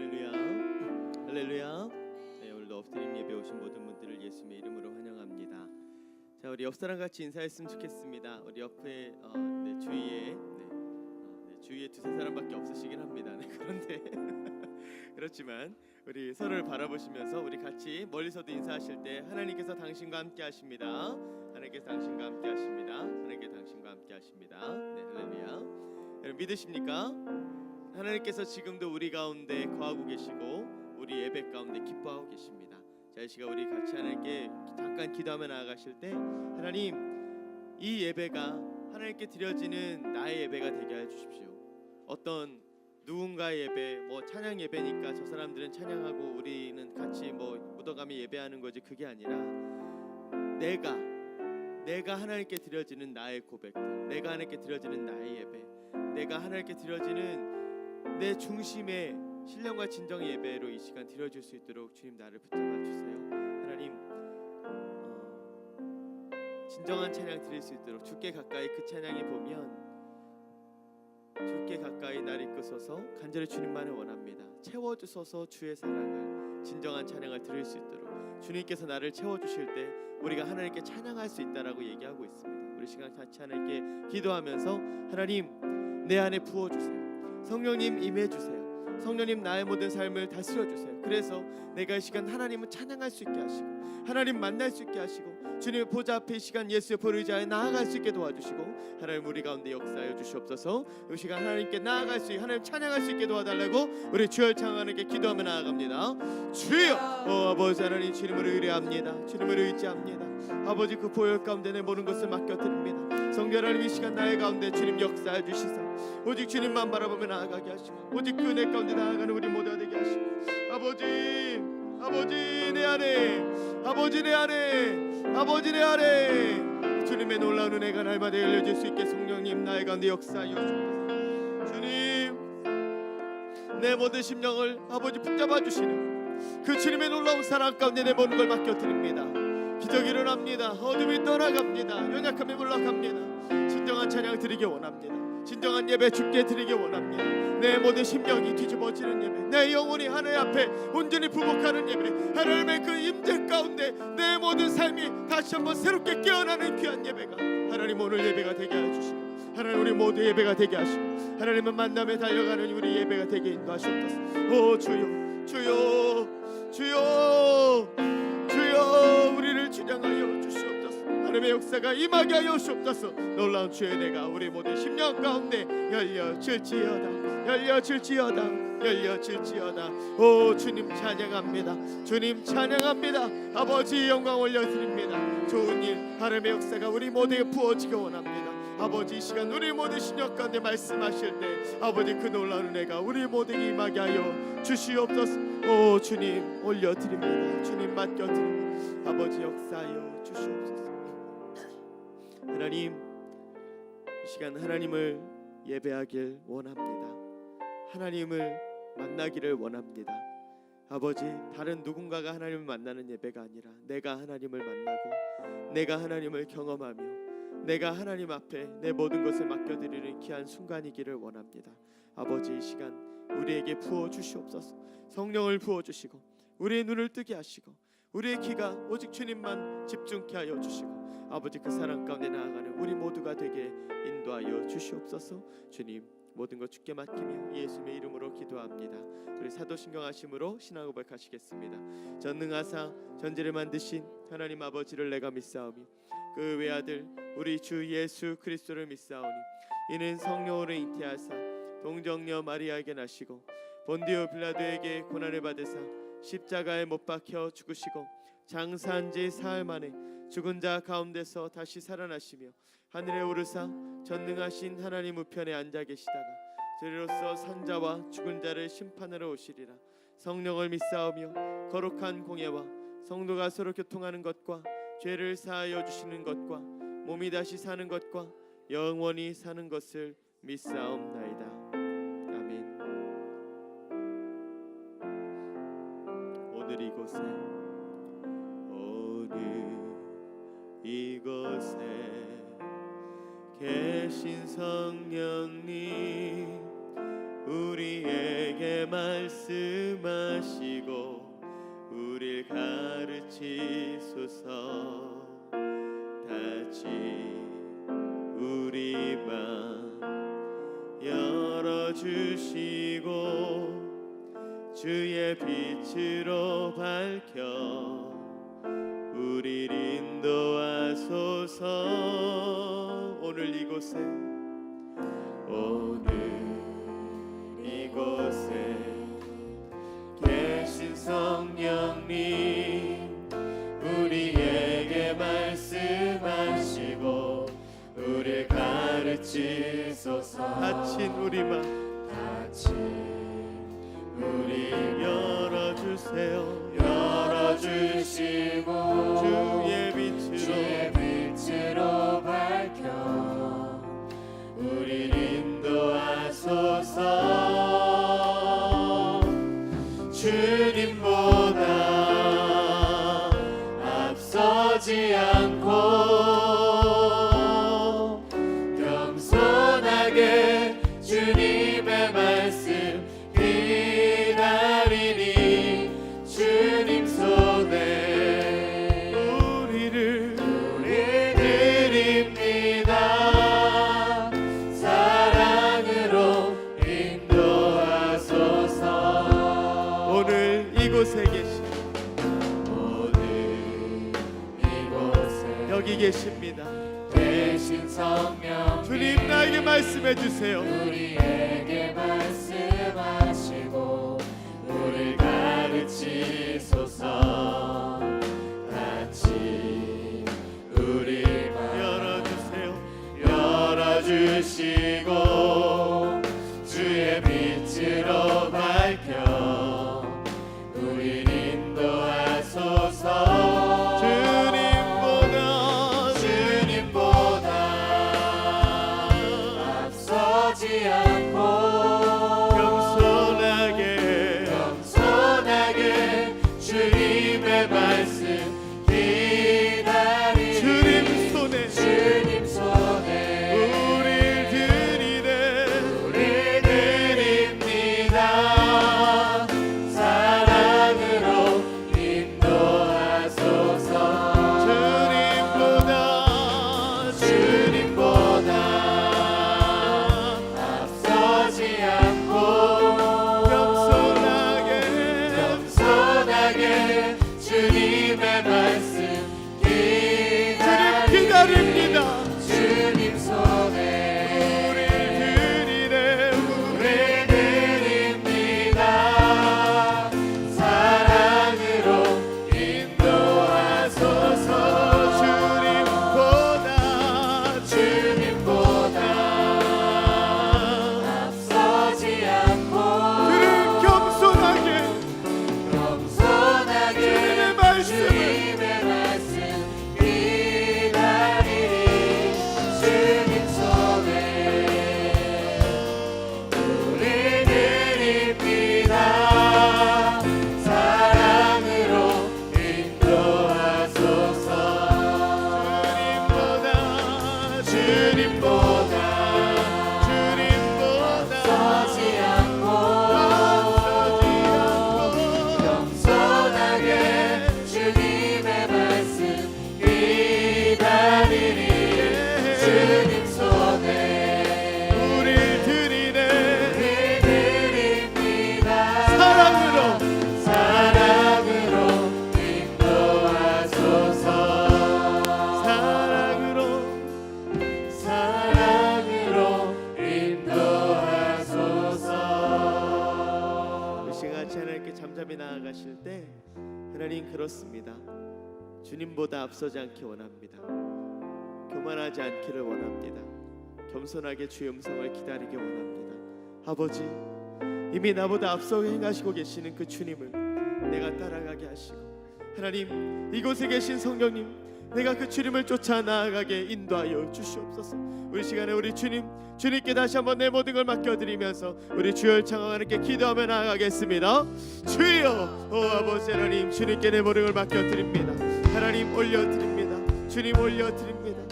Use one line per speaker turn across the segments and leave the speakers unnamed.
할렐루야, 할렐루야. 네, 오늘도 엎드림 예배 오신 모든 분들을 예수님의 이름으로 환영합니다. 자, 우리 옆 사람 같이 인사했으면 좋겠습니다. 우리 옆에 주위에 두세 사람밖에 없으시긴 합니다. 네, 그런데 그렇지만 우리 서로를 바라보시면서 우리 같이 멀리서도 인사하실 때 하나님께서 당신과 함께 하십니다. 하나님께서 당신과 함께 하십니다. 하나님께서 당신과 함께 하십니다. 네, 할렐루야. 여러분 믿으십니까? 하나님께서 지금도 우리 가운데 거하고 계시고 우리 예배 가운데 기뻐하고 계십니다. 자, 이 시간 우리 같이 하나님께 잠깐 기도하며 나아가실 때 하나님, 이 예배가 하나님께 드려지는 나의 예배가 되게 해 주십시오. 어떤 누군가의 예배, 찬양 예배니까 저 사람들은 찬양하고 우리는 같이 묻어가며 예배하는 거지, 그게 아니라 내가 하나님께 드려지는 나의 고백들, 내가 하나님께 드려지는 나의 예배, 내가 하나님께 드려지는 내 중심의 신령과 진정의 예배로 이 시간 드려줄 수 있도록 주님 나를 붙잡아 주세요. 하나님, 진정한 찬양 드릴 수 있도록 주께 가까이 그 찬양이 보면 주께 가까이 날 이끄소서 간절히 주님만을 원합니다. 채워주소서 주의 사랑을, 진정한 찬양을 드릴 수 있도록 주님께서 나를 채워주실 때 우리가 하나님께 찬양할 수 있다라고 얘기하고 있습니다. 우리 시간 같이 하나님께 기도하면서 하나님, 내 안에 부어주세요. 성령님 임해주세요. 성령님 나의 모든 삶을 다스려주세요. 그래서 내가 이 시간 하나님을 찬양할 수 있게 하시고 하나님 만날 수 있게 하시고 주님의 보좌 앞에 이 시간 예수의 보좌에 나아갈 수 있게 도와주시고 하나님 우리 가운데 역사하여 주시옵소서. 이 시간 하나님께 나아갈 수 있게, 하나님 찬양할 수 있게 도와달라고 우리 주여 창하나님께 기도하며 나아갑니다. 주여, 아버지 하나님, 주님을 의뢰합니다. 주님을 의지합니다. 아버지, 그 보혈 가운데 내 모든 것을 맡겨드립니다. 성령 하나님, 이 시간 나의 가운데 주님 역사해 주시사 오직 주님만 바라보며 나아가게 하시고 오직 그 은혜 가운데 나아가는 우리 모두가 되게 하시고 아버지 내 안에, 아버지 내 안에, 아버지 내 안에 주님의 놀라운 은혜가 날마다 열려질 수 있게 성령님 나의 가운데 역사하여 주옵소서. 주님, 내 모든 심령을 아버지 붙잡아 주시는 그 주님의 놀라운 사랑 가운데 내 모든 걸 맡겨드립니다. 기적이 일어납니다. 어둠이 떠나갑니다. 연약함이 물러갑니다. 진정한 찬양 드리기 원합니다. 진정한 예배 주께 드리기 원합니다. 내 모든 심령이 뒤집어지는 예배, 내 영혼이 하나님 앞에 온전히 부복하는 예배, 하나님의 그 임재 가운데 내 모든 삶이 다시 한번 새롭게 깨어나는 귀한 예배가 하나님 오늘 예배가 되게 해주시고 하나님 우리 모두 예배가 되게 하시고 하나님은 만남에 달려가는 우리 예배가 되게 인도하시옵소서. 오 주여, 주여, 주여, 주여, 우리를 주장하여 주시옵소서. 하나님의 역사가 임하게 하여 주옵소서. 놀라운 주의 은혜가 우리 모든 심령 가운데 열려질지어다, 열려질지어다, 열려질지어다. 오 주님 찬양합니다. 주님 찬양합니다. 아버지 영광 올려드립니다. 좋은 일 하나님의 역사가 우리 모두에게 부어지기 원합니다. 아버지, 이 시간 우리 모든 심령 가운데 말씀하실 때 아버지 그 놀라운 은혜가 우리 모두에게 임하게 하여 주시옵소서. 오 주님 올려드립니다. 주님 맡겨드립니다. 아버지 역사하여 주시옵소서. 하나님, 이 시간 하나님을 예배하길 원합니다. 하나님을 만나기를 원합니다. 아버지, 다른 누군가가 하나님을 만나는 예배가 아니라 내가 하나님을 만나고 내가 하나님을 경험하며 내가 하나님 앞에 내 모든 것을 맡겨드리는 귀한 순간이기를 원합니다. 아버지, 이 시간 우리에게 부어주시옵소서. 성령을 부어주시고 우리의 눈을 뜨게 하시고 우리의 귀가 오직 주님만 집중케 하여 주시고 아버지 그 사랑 가운데 나아가는 우리 모두가 되게 인도하여 주시옵소서. 주님, 모든 것 주께 맡기며 예수님의 이름으로 기도합니다. 우리 사도신경 하심으로 신앙 고백하시겠습니다. 전능하사 전지를 만드신 하나님 아버지를 내가 믿사오니 그 외아들 우리 주 예수 그리스도를 믿사오니 이는 성령으로 잉태하사 동정녀 마리아에게 나시고 본디오 빌라도에게 고난을 받으사 십자가에 못 박혀 죽으시고 장사한 지 사흘 만에 죽은 자 가운데서 다시 살아나시며 하늘에 오르사 전능하신 하나님 우편에 앉아 계시다가 저리로서 산자와 죽은 자를 심판하러 오시리라. 성령을 믿사오며 거룩한 공예와 성도가 서로 교통하는 것과 죄를 사하여 주시는 것과 몸이 다시 사는 것과 영원히 사는 것을 믿사옵나이다. 아멘. 오늘 이곳에 계신 성령님 우리에게 말씀하시네. 가르치소서. 다시 우리 맘 열어주시고 주의 빛으로 밝혀 우리를 인도하소서. 오늘 이곳에 계신 성령님 우리에게 말씀하시고 우리를 가르치소서. 닫힌 우리 맘 우리 열어주세요. 열어주시고 주의 빛으로 밝혀 우리를 인도하소서. 주님보다 앞서지 않고 겸손하게 주님의 말씀 기다리니 주님 손에 우리를 드립니다. 사랑으로 인도하소서. 오늘 이곳에 여기 계십니다.
계신 성령
주님 나에게 말씀해 주세요.
우리에게 말씀하시고 우리를 가르치소서. 같이 우리 맘 열어주시고 주의 빛으로 밝혀 우리를 인도하소서. 앞서지 않고 겸손하게 주님의 말씀 기다리니 주님 손에 우릴 드립니다. 사랑으로 인도하소서. 주님의 말씀
기다립니다.
주님 손에 우릴 드립니다. 사랑으로 인도하소서. 주님보다 앞서지 않고 겸손하게 주님의 말씀 기다리니 주님 손에 우릴 드립니다. 사랑으로 인도하소서. 주님보다 앞서지 않고 겸손하게 주님의 말씀 기다리니 주님 손에
우릴 드립니다.
사랑으로 인도하소서. 사랑으로 인도하소서.
이 시간 같이 하나님께 잠잠히 나아가실 때 하나님 그렇습니다. 주님보다 앞서지 않기 원합니다. 교만하지 않기를 원합니다. 겸손하게 주의 음성을 기다리기 원합니다. 아버지, 이미 나보다 앞서 행하시고 계시는 그 주님을 내가 따라가게 하시고, 하나님 이곳에 계신 성령님, 내가 그 주님을 쫓아 나아가게 인도하여 주시옵소서. 우리 시간에 우리 주님께 다시 한번 내 모든 걸 맡겨드리면서 우리 주여 창하고 하나님께 기도하며 나아가겠습니다. 주여, 아버지 하나님, 주님께 내 모든 걸 맡겨드립니다. 하나님 올려드립니다. 주님 올려드립니다.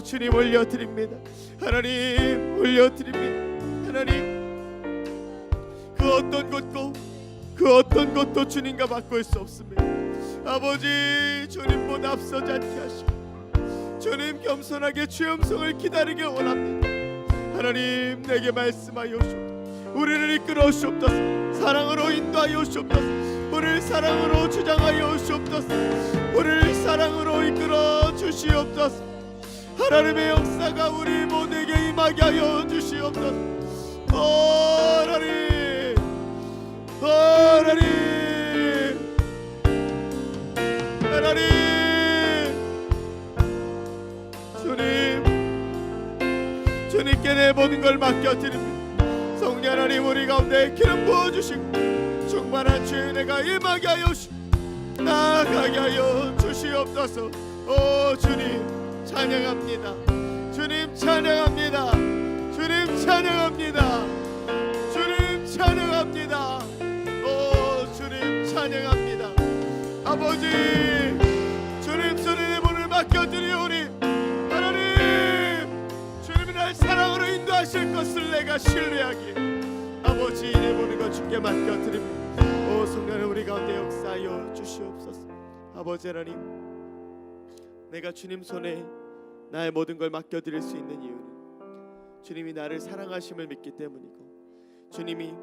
주님 올려드립니다. 하나님 올려드립니다. 하나님 그 어떤 것도 주님과 바꿀 수 없습니다. 아버지 주님보다 앞서지 않게 하시고 주님 겸손하게 주의 음성을 기다리게 원합니다. 하나님 내게 말씀하여 주옵소서. 우리를 이끌어 주옵소서. 사랑으로 인도하여 주옵소서. 우리를 사랑으로 주장하여 주옵소서. 우리를 사랑으로 이끌어 주시옵소서. 하나님의 역사가 우리 모두에게 임하게 하여 주시옵소서. 하나님, 하나님, 하나님, 주님, 주님께 내 모든 걸 맡겨드립니다. 성령 하나님 우리 가운데 기름 부어주시고 충만한 주의 은혜가 임하게 하여 나아가게 하여 주시옵소서. 오 주님 찬양합니다. 주님 찬양합니다. 주님 찬양합니다. 주님 찬양합니다. 오 주님 찬양합니다. 아버지 주님 손에 내 몸을 맡겨드리오니 하나님 주님이 날 사랑으로 인도하실 것을 내가 신뢰하기에 아버지 내 모든 것 주께 맡겨드립니다. 오 성령을 우리 가운데 역사하여 주시옵소서. 아버지 하나님 내가 주님 손에 나의 모든 걸 맡겨드릴 수 있는 이유는 주님이 나를 사랑하심을 믿기 때문이고 주님이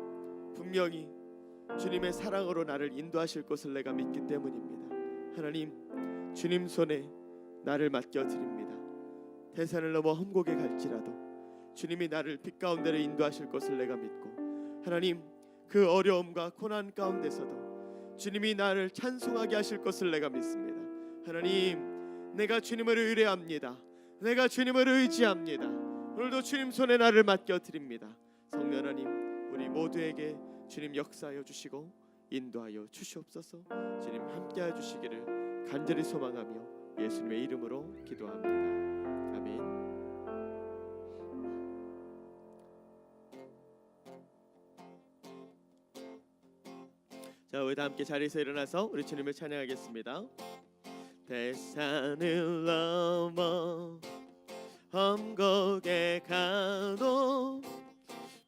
분명히 주님의 사랑으로 나를 인도하실 것을 내가 믿기 때문입니다. 하나님 주님 손에 나를 맡겨드립니다. 대산을 넘어 험곡에 갈지라도 주님이 나를 빛 가운데로 인도하실 것을 내가 믿고 하나님 그 어려움과 고난 가운데서도 주님이 나를 찬송하게 하실 것을 내가 믿습니다. 하나님 내가 주님을 의뢰합니다. 내가 주님을 의지합니다. 오늘도 주님 손에 나를 맡겨드립니다. 성령 하나님 우리 모두에게 주님 역사하여 주시고 인도하여 주시옵소서. 주님 함께하여 주시기를 간절히 소망하며 예수님의 이름으로 기도합니다. 아멘. 자 우리 다 함께 자리에서 일어나서 우리 주님을 찬양하겠습니다. 대산을 넘어 험곡에 가도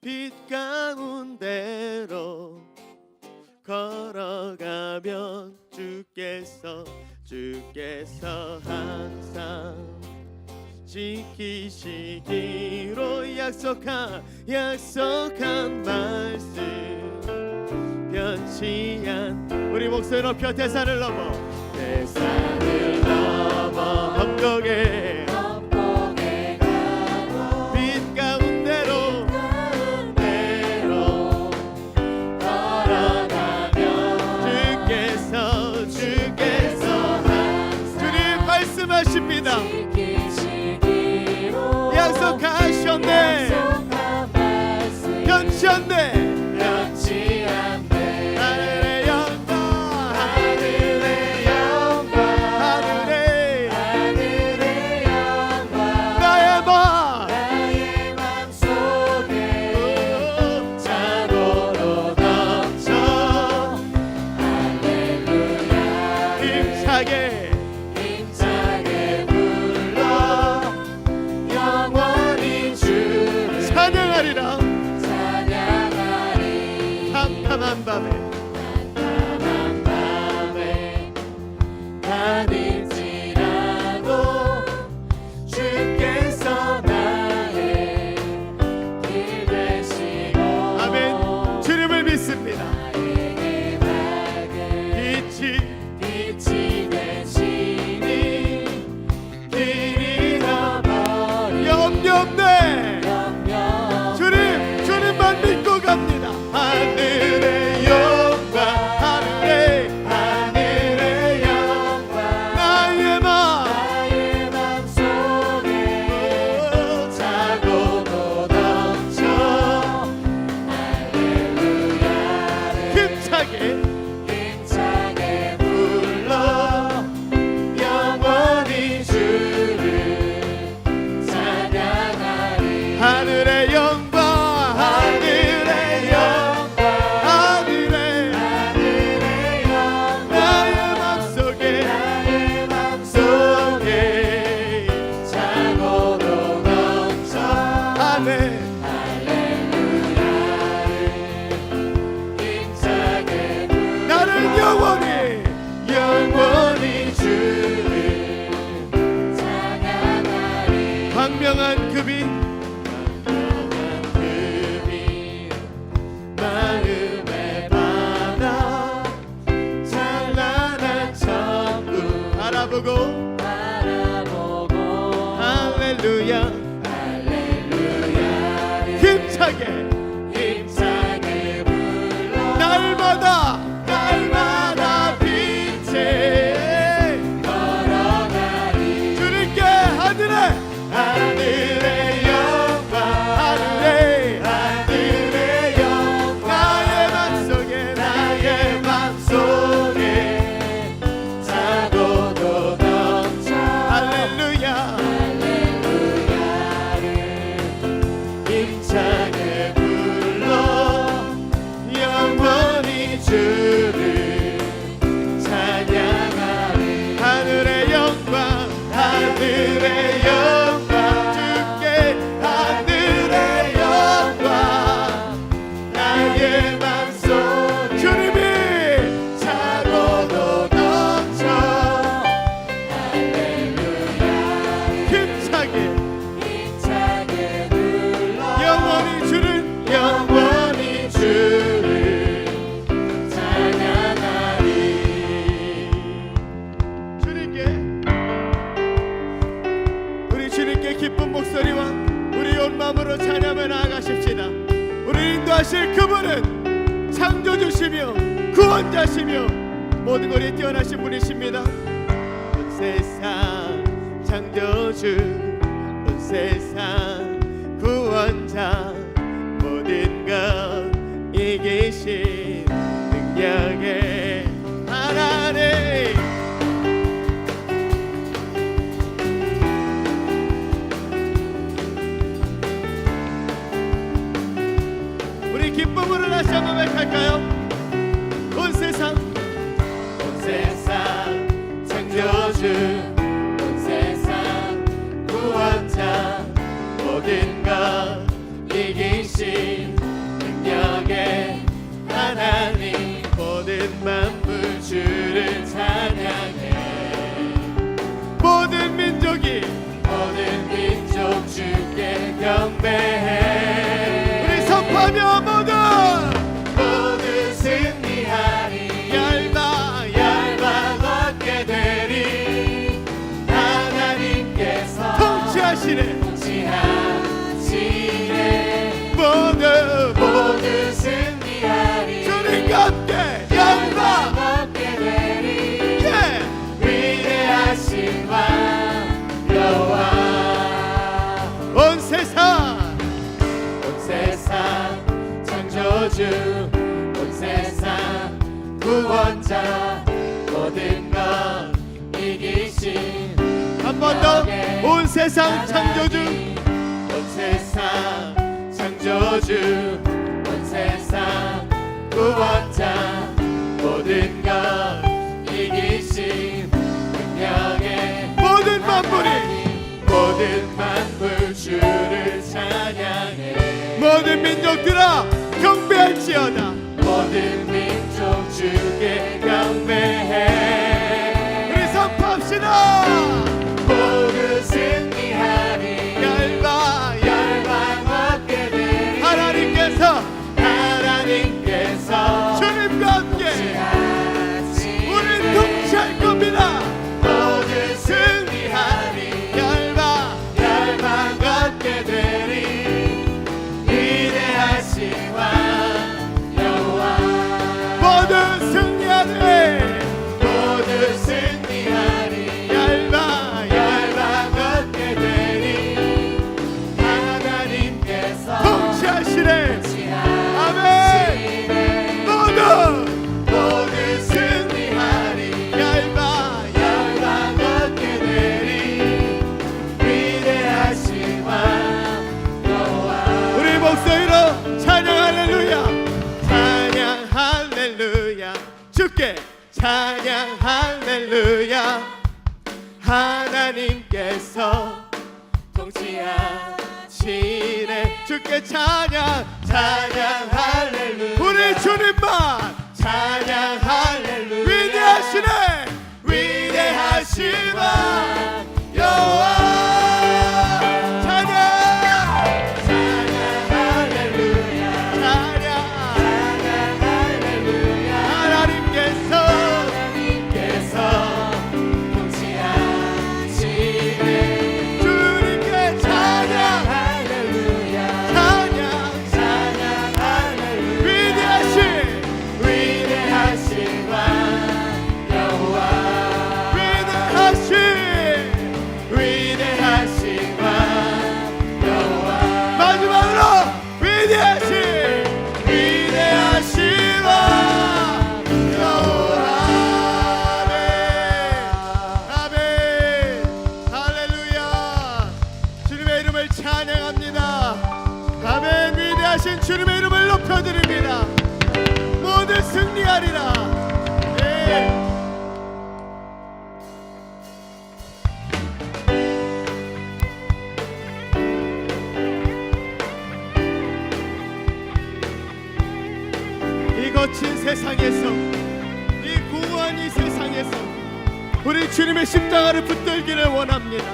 빛 가운데로 걸어가면 주께서 항상 지키시기로 약속한 말씀 변치 않 우리 목소리 높여 대산을 넘어 험곡에 가도 빛 가운데로 걸어가면 주께서 주님 말씀하십니다. 약속하셨네. 변치 않네. 힘차게 불러 영원히 주를 찬양하리라. 캄캄한 밤에 다닐지라도 주께서 나의 길 되시고 아멘. 주님을 믿습니다. 빛이 되시니 길 잃어버린 염려 없네. 주님만 믿고 갑니다. 하늘의 영 광명한 그 빛
마음의 바다 찬란한 천국
바라보고 할렐루야 힘차게
불러
날마다 빛에
걸어가리
주님께 하늘의
영광 하늘의 영광
나의 맘속에
차고도 넘쳐
할렐루야
힘차게 불러 영원히 주를 찬양하리
하늘의 영광 주께 하늘의 영광
나의 맘속
주님이
차고도 넘쳐
힘차게
힘차게 불러
영원히 주를
찬양하리
우리 주님께 기쁜 목소리와 우리 온 마음으로 찬양하며 나아가십시다. 우리 인도하실 그분은 창조주시며 구원자시며 모든 것이 뛰어나신 분이십니다. 온 세상 창조주 온 세상 구원자 모든 것 이기신 능력의 하나님 우리 기쁨으로 다시 한번 고백할까요? 온 세상
창조주 온 세상 구원자 모든 것 이기신 능력의 하나님 모든 만물 주를 찬양해
모든 민족이
모든 민족 주께 경배해
우리 선포하며 모두
승리하리
열방
얻게 되리 하나님께서
통치하시네
통치하시네
모두
승리하리
주님과 함께 열방
얻게 되리
예
위대하신 왕 여호와
온 세상
창조주 온 세상 구원자 모든 것 이기신
한 번 더 온 세상 창조주
온 세상 창조주 온 세상 구원자 모든 것 이기신 능력의
모든 만물이
모든 만물 주를 찬양해
모든 민족들아 경배할지어다
모든 민족 주께 경배해
우리 선포합시다
모두 승리하리
열방
열방 얻게 되리
하나님께서 주님과 함께 우리 통치할 겁니다
모두 승리하리
열방
열방 얻게 되리 위대하신 왕 여호와
모두 승리하네
모두 승리하리
열방
열방 얻게 되리 하나님께서
통치하시네 아멘 모두
승리하리
열방
열방 얻게 되리 위대하신 왕 여호와
우리 목소리로 찬양 할렐루야 찬양 할렐루야 주께 찬양 할렐루야 하나님께서 통치하시네 주께 찬양
할렐루야
우리 주님만
찬양 할렐루야
위대하시네
위대하신 왕 여호와
승리하신 주님의 이름을 높여드립니다. 모두 승리하리라. 네. 이 거친 세상에서, 이 공허한 이 세상에서 우리 주님의 십자가를 붙들기를 원합니다.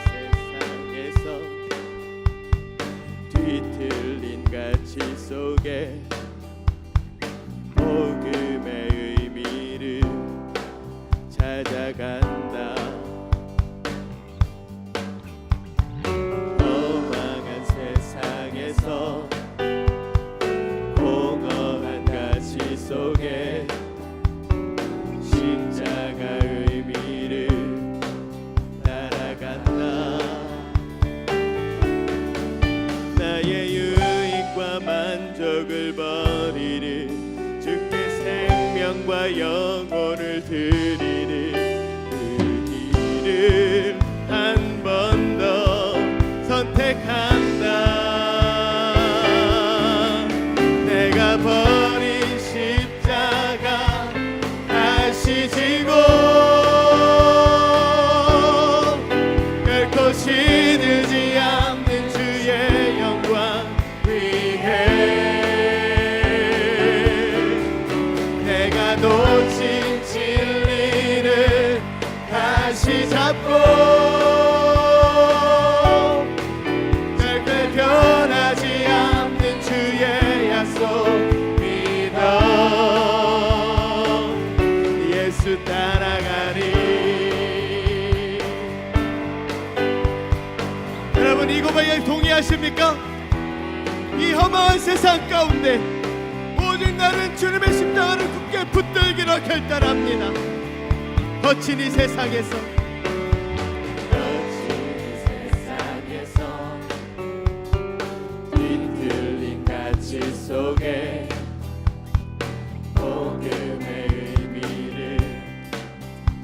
세상에서 뒤틀린 가치 속에 복음의 의미를 찾아간다. 험한 세상에서 공허한 가치 속에 십자가 의미를 따라간다. 나의 유익과 만족을 버리는 주께 생명과 영혼을 드리는 그 길을 한 번 더 선택한다. 내가 버린 십자가 다시 지고 결코 시들지 않는 주의 영광 위해 내가 놓친 진리를 다시 잡고 절대 변하지 않는 주의 약속 믿어 예수 따라가리.
여러분, 이 고백에 동의하십니까? 이 험한 세상 가운데 오직 나는 주님의 십자가를 굳게 붙들기로 결단합니다. 거친 이 세상에서,
뒤틀린 가치 속에 복음의 의미를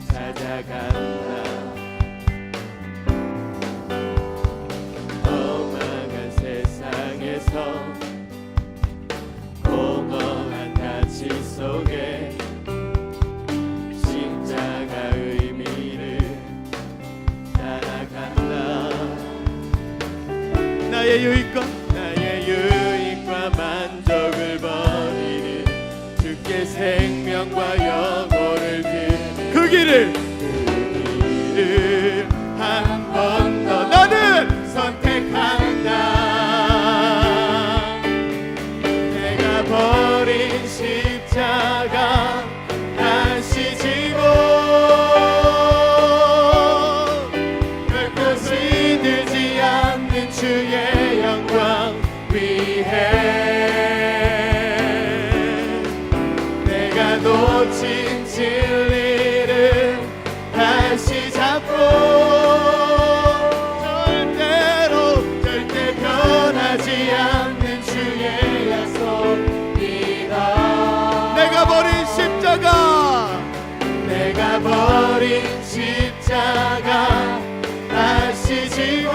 찾아간다. 험한 세상에서 공허한 가치 속에 십자가 의미를 따라간다.
나의 유익과
만족을 버리는 주께 생명과 영혼을 드리는
그 길을
한 번 더 나는 선택한다. 내가 버린 십자가 다시 지고 결코 시들지 않는 주의 영광 위해 내가 놓친 진리를 다시 잡고 절대 변하지 않는 주의 약속 믿어
내가 버린
십자가 다시 지고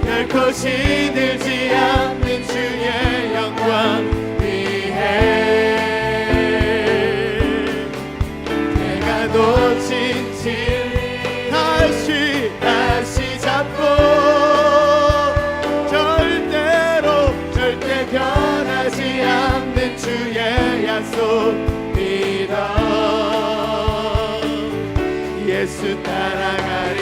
결코 시들지 않는 주의 영광 위해 내가 놓친 진리 다시 잡고 절대 변하지 않는 주의 약속 믿어 예수 따라가리.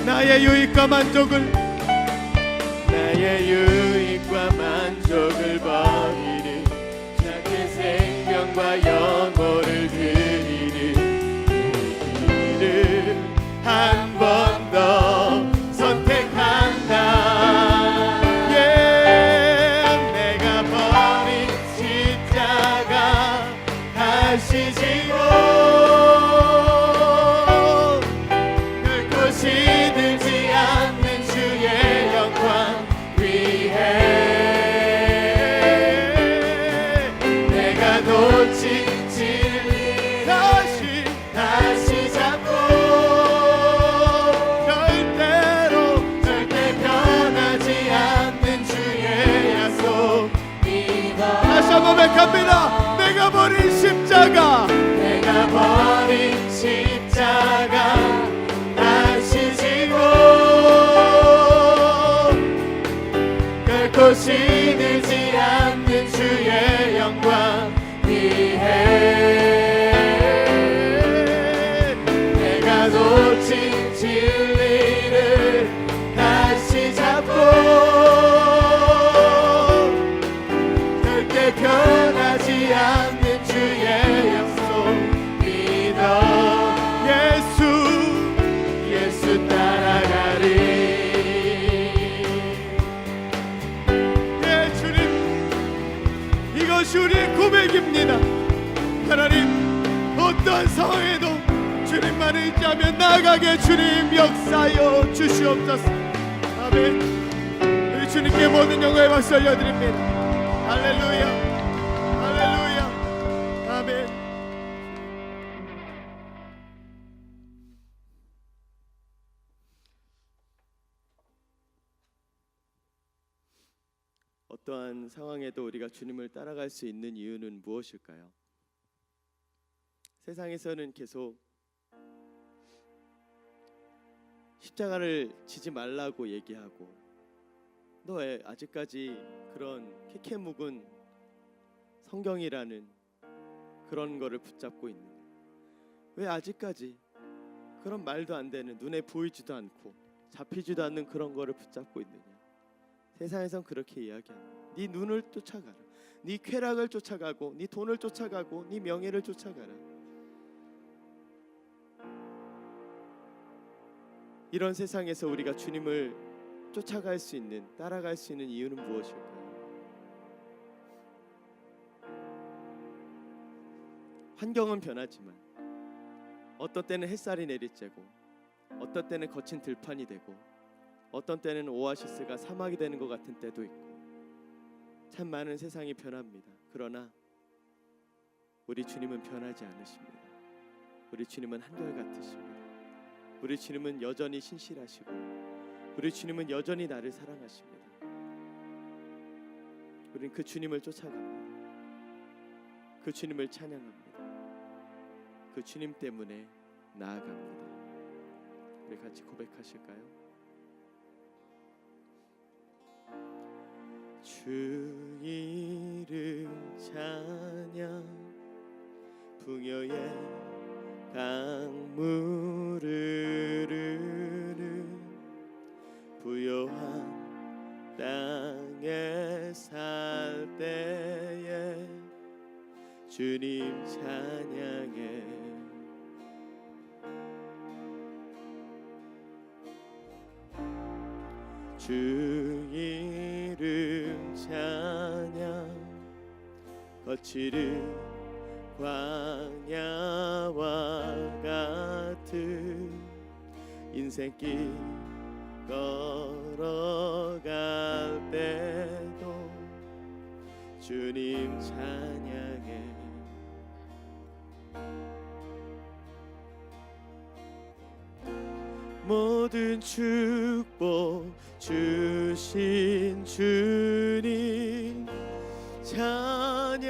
나의 유익과 만족을
버리는 자기 생명과 영혼을 드리는 그 길을 한 번 더 선택한다. 내가 버린 십자가 다시 지고 결코 시들지 않는 주의
고백합니다. 내가 버린 십자가,
내가 버린 십자가 다시 지고 결코 시들지 않는 주의 영광 위해 내가 놓친 진리를 다시 잡고 절대 변하지 않는 주의 약속 믿어 예수 따라가리.
예 주님, 이것이 우리의 고백입니다. 하나님, 어떠한 상황에도 주님만을 의지하며 나아가게 주님 역사하여 주시옵소서. 아멘. 우리 주님께 모든 영광의 박수 올려드립니다. 할렐루야, 할렐루야, 아멘. 어떠한 상황에도 우리가 주님을 따라갈 수 있는 이유는 무엇일까요? 세상에서는 계속 십자가를 지지 말라고 얘기하고, 너 왜 아직까지 그런 캐캐 묵은 성경이라는 그런 거를 붙잡고 있느냐? 왜 아직까지 그런 말도 안 되는, 눈에 보이지도 않고 잡히지도 않는 그런 거를 붙잡고 있느냐? 세상에선 그렇게 이야기합니다. 네 눈을 쫓아가라. 네 쾌락을 쫓아가고, 네 돈을 쫓아가고, 네 명예를 쫓아가라. 이런 세상에서 우리가 주님을 쫓아갈 수 있는, 따라갈 수 있는 이유는 무엇일까요? 환경은 변하지만 어떤 때는 햇살이 내리쬐고, 어떤 때는 거친 들판이 되고, 어떤 때는 오아시스가 사막이 되는 것 같은 때도 있고, 참 많은 세상이 변합니다. 그러나 우리 주님은 변하지 않으십니다. 우리 주님은 한결같으십니다. 우리 주님은 여전히 신실하시고, 우리 주님은 여전히 나를 사랑하십니다. 우린 그 주님을 쫓아갑니다. 그 주님을 찬양합니다. 그 주님 때문에 나아갑니다. 우리 같이 고백하실까요? 주 이름 찬양, 풍요의 강물을 흐르는 부요한 땅에 살 때에 주님 찬양해. 주 이름 찬양, 거칠은 광야와 같은 인생길 걸어갈 때도 주님 찬양해. 모든 축복 주신 주님 찬양하리.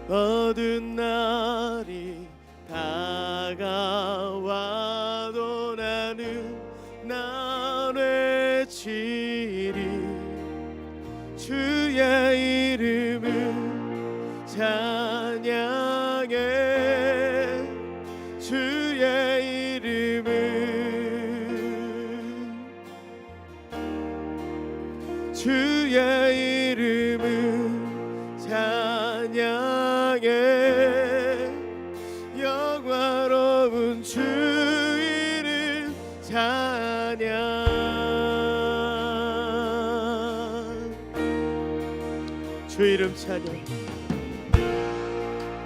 어두운 날이 다가와도 나는 날 외치리. 주의 이름을 찬양해. 주의 이름은, 주의 이름은 찬양해. 영화로운 주 이름 찬양. 주 이름 찬양.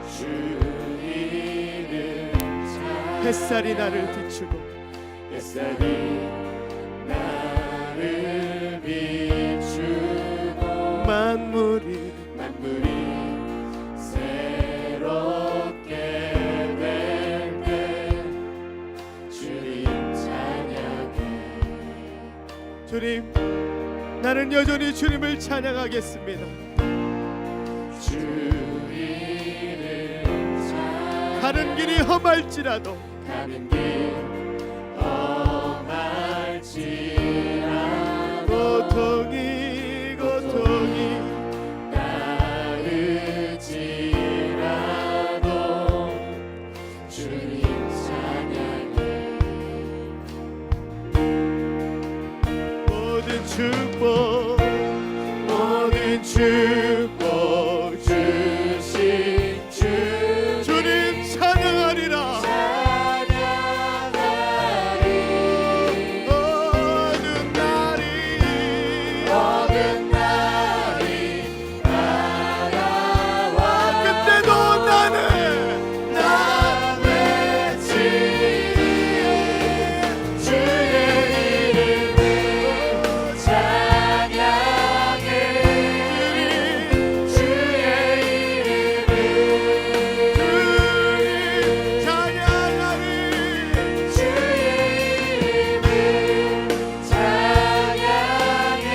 주 이름 찬양. 햇살이 나를 비추고, 햇살이 나를 비추고, 만물이 새롭게 될 때 주님 찬양해. 주님 나는 여전히 주님을 찬양하겠습니다.
주 이름 찬양
가는 길이 험할지라도
가는 길 험할지라도
고통이
따르지라도 주님 찬양해
모든 축복
주신
주님 찬양하리라.
모든 날이 다가와
그때도 나는
외치리 주의 이름을 찬양해 주의 이름을
찬양하리.
주의 이름을 찬양해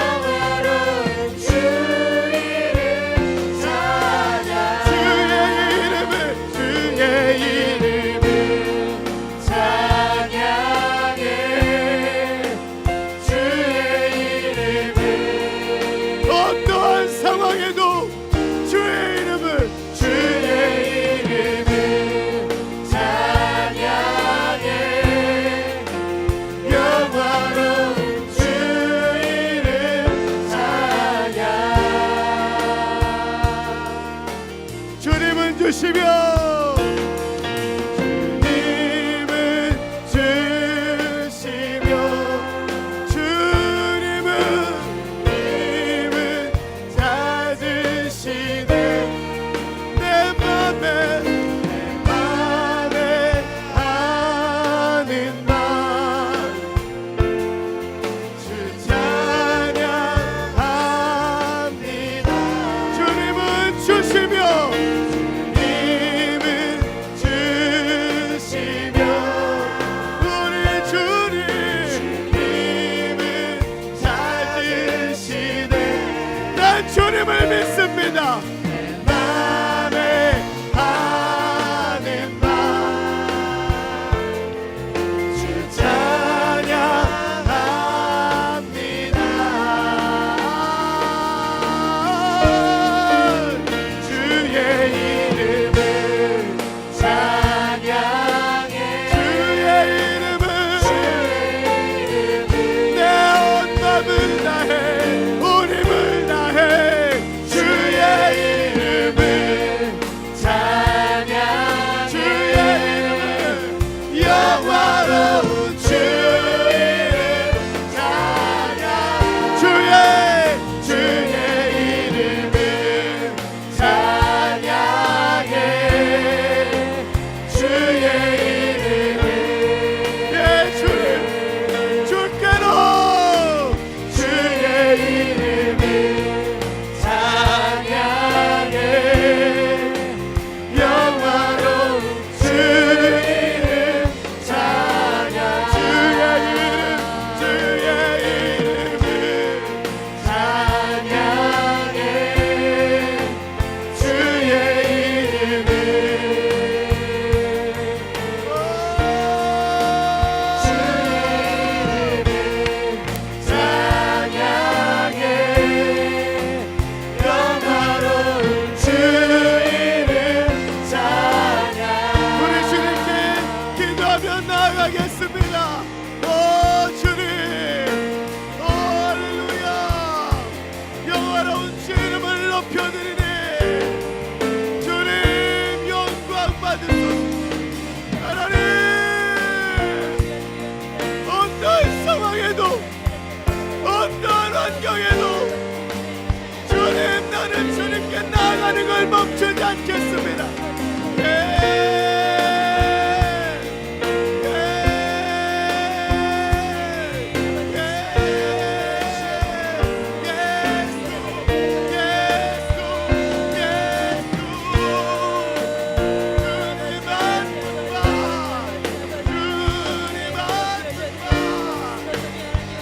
영화로운 주 이름 찬양
주의 이름을
찬양해 주의 이름을
어떠한 상황에도 주의 이름을
찬양해 영화로운 주 이름 찬양
주님은 주시며 주님은 찾으시네 내 맘에 하는 말 주 찬양합니다. 주님은 주시며 우리 주님은 찾으시네. 난 주님을 믿습니다. 내 맘에 하는 말 주 찬양합니다. 주의 이름을
찬양해
주의 이름을 내 온 마음을 다해 온 힘을 다해 주의 이름을
찬양
주의 이름을 영화로운 주 이름 찬양 주의 이름을
찬양해 주의 이름을
예 주님 주께로
주의 이름을 찬양해 영화로운 주 이름 찬양
주의 이름을
찬양해 주의 이름을 찬양해 영화로운 주 이름 찬양
우리 주님께 기도하며 나아가겠습니다. 오 주님, 오 할렐루야, 영화로운 주 이름을 높여드리니 주님 영광 받으소서. 하나님 어떠한 상황에도 어떠한 환경에도 주님 나는 주님께 나아가는 걸 멈추지 않겠습니다.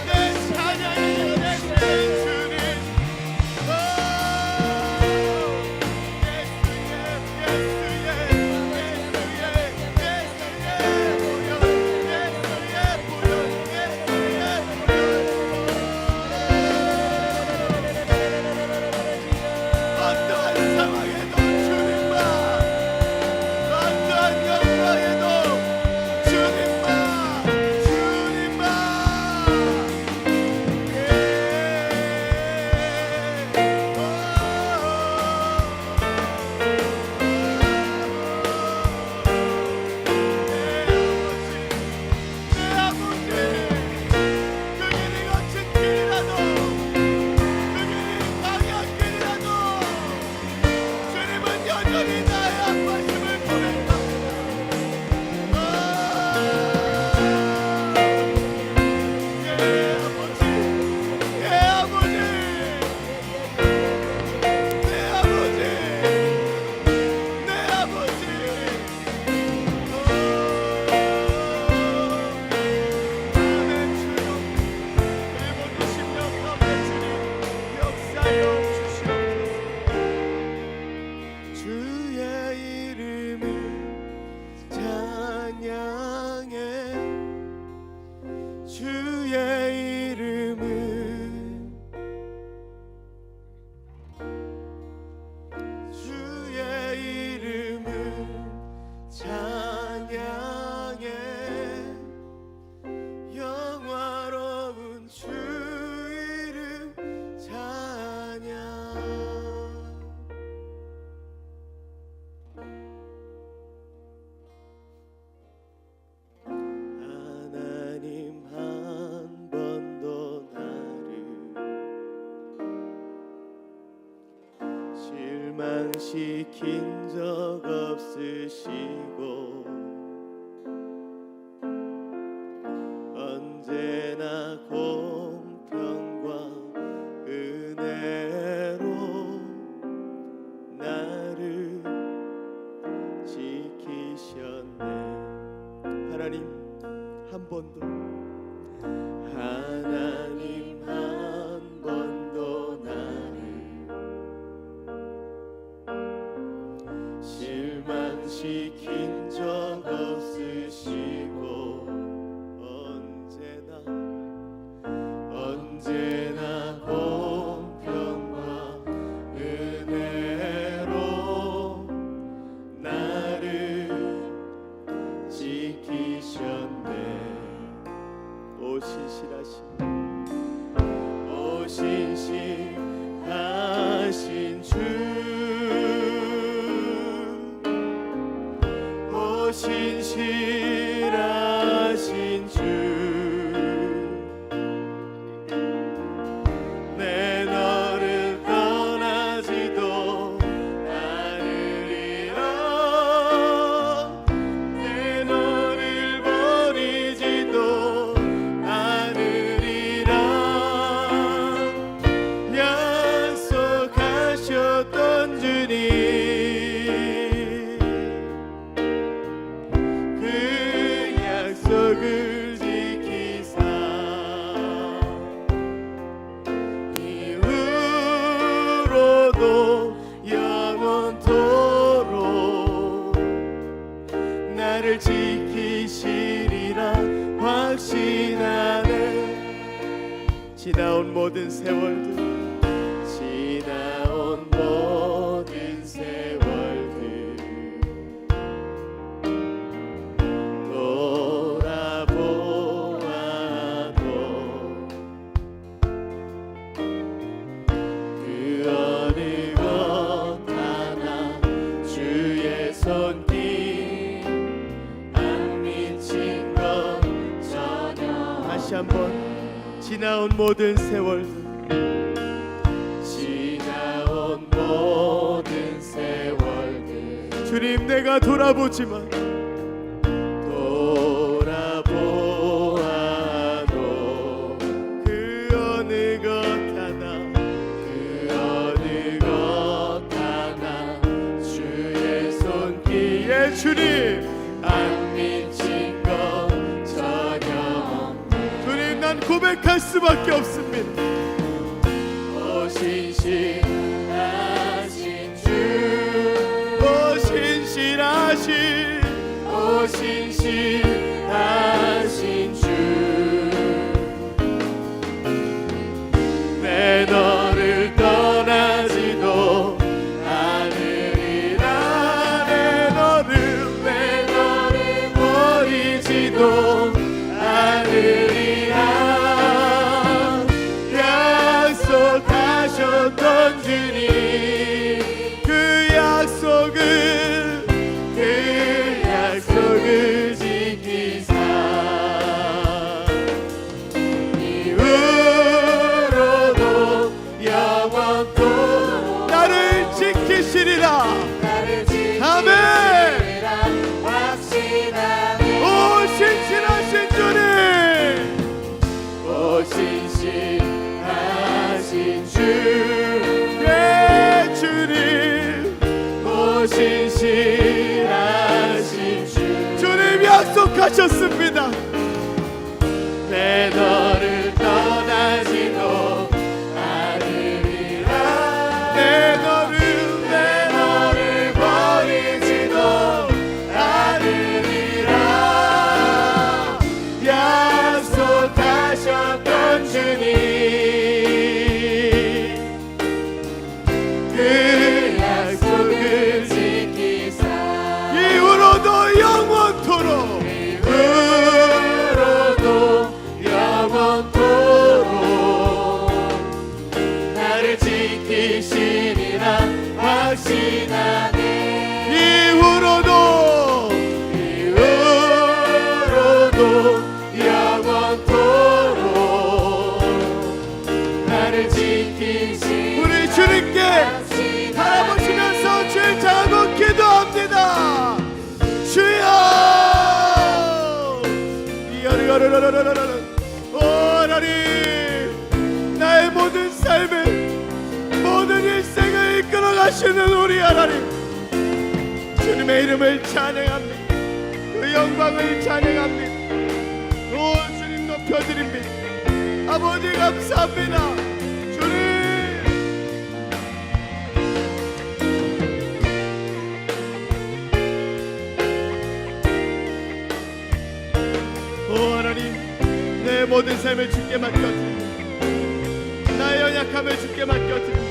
내 실망시킨 적 없으시고 언제나 공평과 은혜로 나를 지키셨네. 하나님 한 번도 나를 실망시킨 적 없으시고 언제나 공평과 은혜로 나를 지키셨네. 오 신실하신 주, 오 신실하신 주, 내 너를 떠나지도 않으리라. 내 너를 버리지도 않으리라. 약속하셨던 주님, 그 약속을 지키사 이후로도 영원토록 나를 지키시리라 확신하네. 지나온 모든 세월들, 지나온 모든 세월들 돌아보아도 그 어느 것 하나 주의 손길 안 미친 것 전혀. 다시 한번 지나온 모든 세월들, 지나온 모든 세월들 주님 내가 돌아보지만 돌아보아도 그 어느 것 하나 주의 손길에 주님 안 미친 것 전혀 없네. 주님 난 고백할 수밖에 없습니다. 오 신실하신 주, 오 신실하신 주, 내 너를 떠나지도 않으리라. 내 너를 버리지도 않으리라. 약속하셨던 주님, 그 약속을 지키사 이후로도 영원토록 나를 지키시리라. 아멘. 오 신실하신 주님, 오 신실하신 주, 예 주님, 오 신실하신 주, 주님 약속하셨습니다. 내 너를 떠나지도 않으리라. 내 너를 버리지도 않으리라. 약속하셨던 주님, 그 약속을 지키사 이후로도 영원토록 나를 지키시리라 확신하네. 이후로도 영원토록 나를 지키시리라. 우리 주님께 바라보시면서 주의 오 하나님, 나의 모든 삶을, 모든 일생을 이끌어 가시는 우리 하나님, 주님의 이름을 찬양합니다. 그 영광을 찬양합니다. 오 주님 높여드립니다. 아버지 감사합니다. 주님 오 하나님, 내 모든 삶을 주께 맡겨드립니다. 나의 연약함을 주께 맡겨드립니다.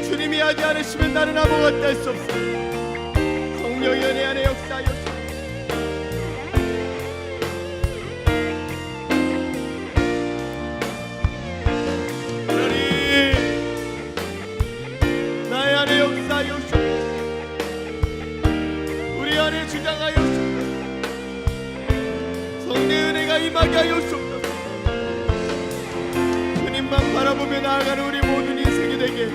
주님이 하지 않으시면 나는 아무것도 할 수 없습니다. 성령의 은혜 안에 역사하여 하나님, 나의 안에 역사하여 우리 안에 주장하여 성령의 은혜가 임하게 하여 주옵소서. 주님만 바라보며 나아가는 우리 모든 인생이 되게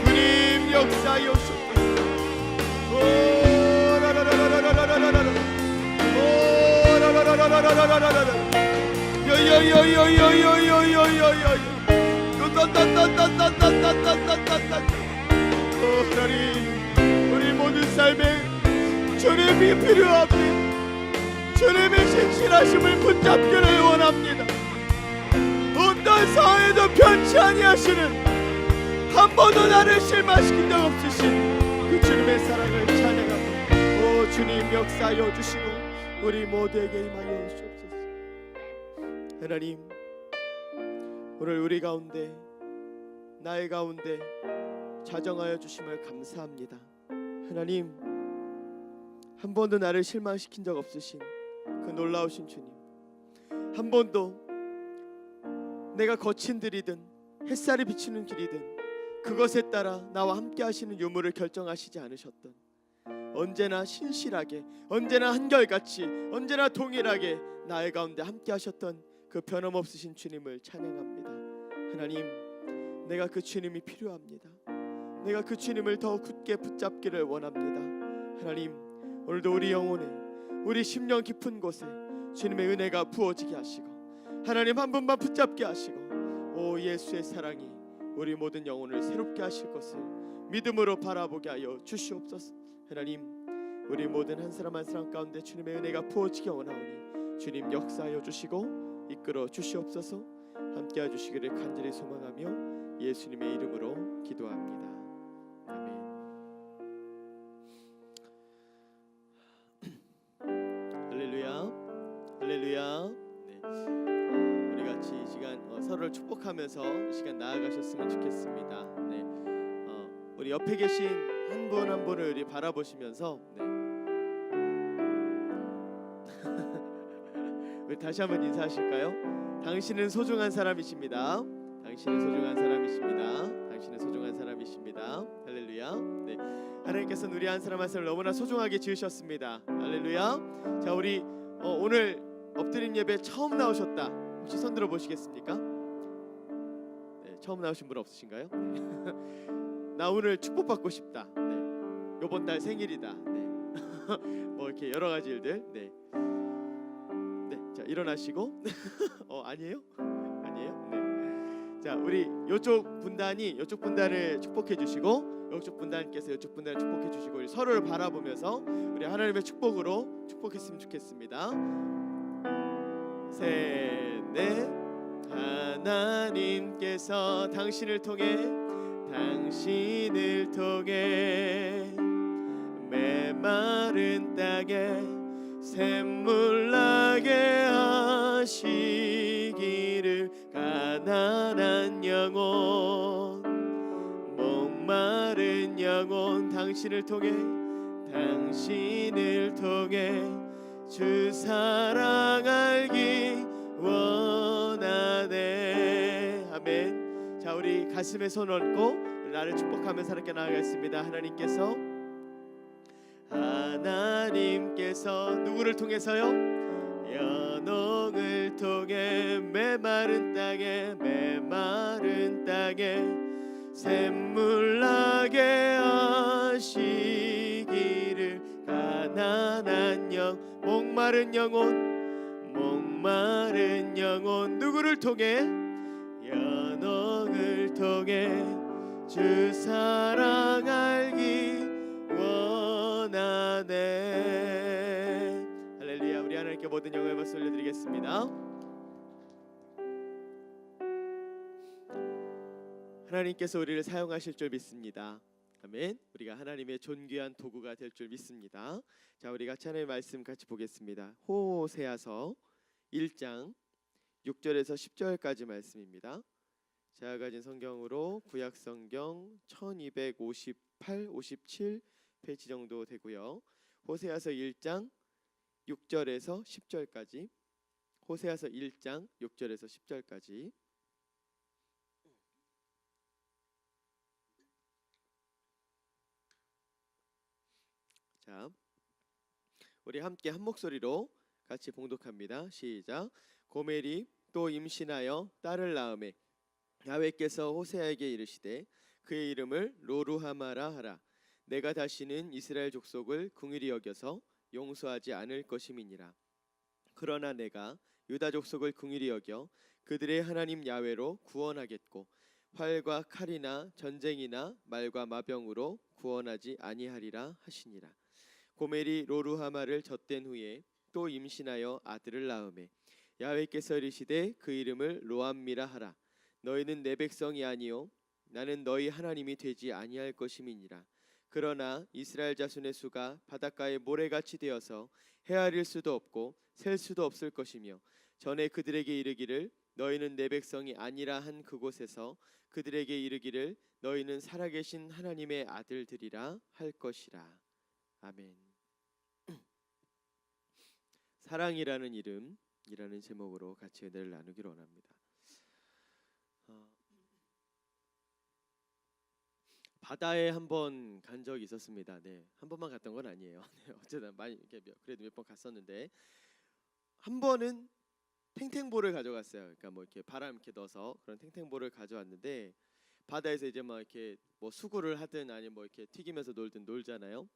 주님 역사하여 주옵소서. 하나님, 우리 모든 삶에 주님이 필요합니다. 주님의 신실하심을 붙잡기를 원합니다. 어떤 상황에도 변치 아니하시는, 한 번도 나를 실망시킨 적 없으신 그 주님의 사랑을 찬양합니다. 오 주님 역사하여 주시고 우리 모두에게 임하여 주옵소서. 하나님, 오늘 우리 가운데, 나의 가운데 자정하여 주심을 감사합니다. 하나님, 한 번도 나를 실망시킨 적 없으신 그 놀라우신 주님, 한 번도 내가 거친 들이든 햇살이 비치는 길이든 그것에 따라 나와 함께 하시는 유무를 결정하시지 않으셨던, 언제나 신실하게, 언제나 한결같이, 언제나 동일하게 나의 가운데 함께 하셨던 그 변함없으신 주님을 찬양합니다. 하나님, 내가 그 주님이 필요합니다. 내가 그 주님을 더 굳게 붙잡기를 원합니다. 하나님, 오늘도 우리 영혼에, 우리 심령 깊은 곳에 주님의 은혜가 부어지게 하시고, 하나님 한 분만 붙잡게 하시고, 오 예수의 사랑이 우리 모든 영혼을 새롭게 하실 것을 믿음으로 바라보게 하여 주시옵소서. 하나님, 우리 모든 한 사람 한 사람 가운데 주님의 은혜가 부어지게 원하오니 주님 역사하여 주시고 이끌어 주시옵소서. 함께해 주시기를 간절히 소망하며 예수님의 이름으로 기도합니다. 아멘. 할렐루야, 할렐루야. 네. 우리 같이 이 시간 서로를 축복하면서 이 시간 나아가셨으면 좋겠습니다. 네. 우리 옆에 계신 한 분 한 분을 우리 바라보시면서, 네. 우리 다시 한번 인사하실까요? 당신은 소중한 사람이십니다. 당신은 소중한 사람이십니다. 당신은 소중한 사람이십니다. 할렐루야. 네. 하나님께서는 우리 한 사람 한 사람을 너무나 소중하게 지으셨습니다. 할렐루야. 자, 우리 오늘 엎드린 예배 처음 나오셨다. 혹시 손 들어 보시겠습니까? 네, 처음 나오신 분 없으신가요? 네. 나 오늘 축복받고 싶다. 네. 이번 달 생일이다. 네. 뭐 이렇게 여러 가지 일들. 네. 네. 자, 일어나시고. 아니에요? 아니에요? 네. 자, 우리 이쪽 분단을 축복해 주시고, 이쪽 분단께서 이쪽 분단을 축복해 주시고, 우리 서로를 바라보면서 우리 하나님의 축복으로 축복했으면 좋겠습니다. 셋, 넷. 하나님께서 당신을 통해 메마른 땅에 샘물 나게 하시기를, 가난한 영혼, 목마른 영혼, 당신을 통해 주 사랑 알기 원하네. 아멘. 자, 우리 가슴에 손 얹고 나를 축복하면서 함께 나아가겠습니다. 하나님께서 누구를 통해서요? 연홍을 통해 메마른 땅에 샘물 나게 하시기를, 가난한 목마른 영혼, 마른 영혼 누구를 통해 연옥을 통해 주 사랑 알기 원하네. 할렐루야. 우리 하나님께 모든 영광을 박수 올려드리겠습니다. 하나님께서 우리를 사용하실 줄 믿습니다. 아멘. 우리가 하나님의 존귀한 도구가 될 줄 믿습니다. 자, 우리 같이 하나님의 말씀 같이 보겠습니다. 호세아서 1장 6절에서 10절까지 말씀입니다. 제가 가진 성경으로 구약 성경 1258, 57 페이지 정도 되고요. 호세아서 1장 6절에서 10절까지. 호세아서 1장 6절에서 10절까지. 자, 우리 함께 한 목소리로 같이 봉독합니다. 시작. 고멜이 또 임신하여 딸을 낳음에 야훼께서 호세아에게 이르시되 그의 이름을 로루하마라 하라. 내가 다시는 이스라엘 족속을 긍휼히 여겨서 용서하지 않을 것임이니라. 그러나 내가 유다 족속을 긍휼히 여겨 그들의 하나님 야훼로 구원하겠고 활과 칼이나 전쟁이나 말과 마병으로 구원하지 아니하리라 하시니라. 고멜이 로루하마를 젖된 후에 또 임신하여 아들을 낳음에 야훼께서 이르시되 그 이름을 로암미라 하라. 너희는 내 백성이 아니요 나는 너희 하나님이 되지 아니할 것임이니라. 그러나 이스라엘 자손의 수가 바닷가의 모래같이 되어서 헤아릴 수도 없고 셀 수도 없을 것이며 전에 그들에게 이르기를 너희는 내 백성이 아니라 한 그곳에서 그들에게 이르기를 너희는 살아계신 하나님의 아들들이라 할 것이라. 아멘. 사랑이라는 이름이라는 제목으로 같이 은혜를 나누기로 원합니다. 바다에 한번 간 적이 있었습니다. 네, 한 번만 갔던 건 아니에요. 네, 어쨌든 많이 그래도 몇 번 갔었는데 한 번은 탱탱볼을 가져갔어요. 그러니까 뭐 이렇게 바람 이렇게 넣어서 그런 탱탱볼을 가져왔는데 바다에서 이제 막 이렇게 뭐 수구를 하든 아니면 뭐 이렇게 튀기면서 놀든 놀잖아요.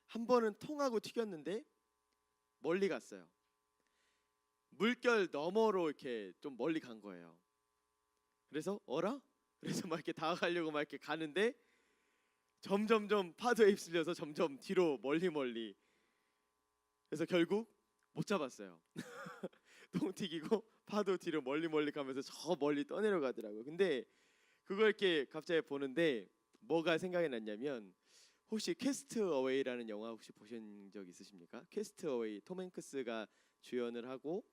한 번은 통하고 튀겼는데 멀리 갔어요. 물결 너머로 이렇게 좀 멀리 간 거예요. 그래서 어라? 그래서 막 이렇게 다가가려고 막 이렇게 가는데 점점점 파도에 휩쓸려서 점점 뒤로 멀리 그래서 결국 못 잡았어요. 통 튀기고 파도 뒤로 멀리 가면서 저 멀리 떠내려가더라고요. 근데 그걸 이렇게 갑자기 보는데 뭐가 생각이 났냐면 혹시 캐스트 어웨이라는 영화 혹시 보신 적 있으십니까? 캐스트 어웨이 톰 행크스가 주연을 하고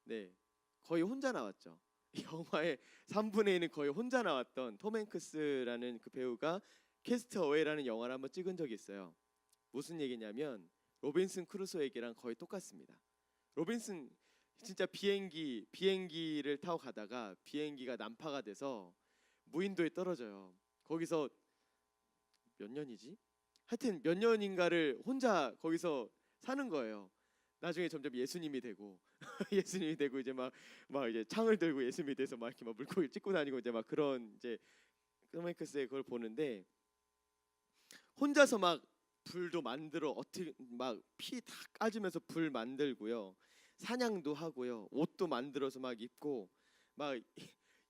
네 거의 혼자 나왔죠. 영화의 3분의 1은 거의 혼자 나왔던 톰 행크스라는 그 배우가 캐스트 어웨이라는 영화를 한번 찍은 적이 있어요. 무슨 얘기냐면 로빈슨 크루소 얘기랑 거의 똑같습니다. 로빈슨 진짜 비행기를 타고 가다가 비행기가 난파가 돼서 무인도에 떨어져요. 거기서 몇 년이지? 하여튼 몇 년인가를 혼자 거기서 사는 거예요. 나중에 점점 예수님이 되고 예수님이 되고 이제 막 이제 창을 들고 예수님이 돼서 막 이렇게 막 물고기 찍고 다니고 이제 막 그런 이제 크로메크스의 그걸 보는데 혼자서 막 불도 만들어 어떻게 막 피 다 까지면서 불 만들고요. 사냥도 하고요. 옷도 만들어서 막 입고 막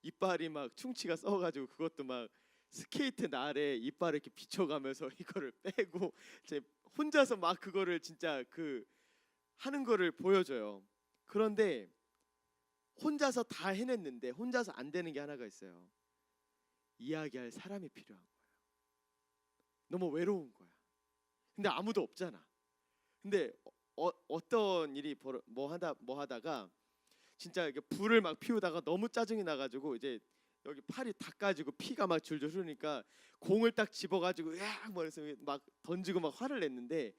이빨이 막 충치가 썩어가지고 그것도 막 스케이트 날에 이빨을 이렇게 비춰가면서 이거를 빼고 제 혼자서 막 그거를 진짜 그 하는 거를 보여줘요. 그런데 혼자서 다 해냈는데 혼자서 안 되는 게 하나가 있어요. 이야기할 사람이 필요한 거예요. 너무 외로운 거야. 근데 아무도 없잖아. 근데 어떤 일이 뭐 하다가 진짜 이렇게 불을 막 피우다가 너무 짜증이 나가지고 이제 여기 팔이 다 까지고 피가 막 줄줄 흐르니까 공을 딱 집어가지고 막 던지고 막 화를 냈는데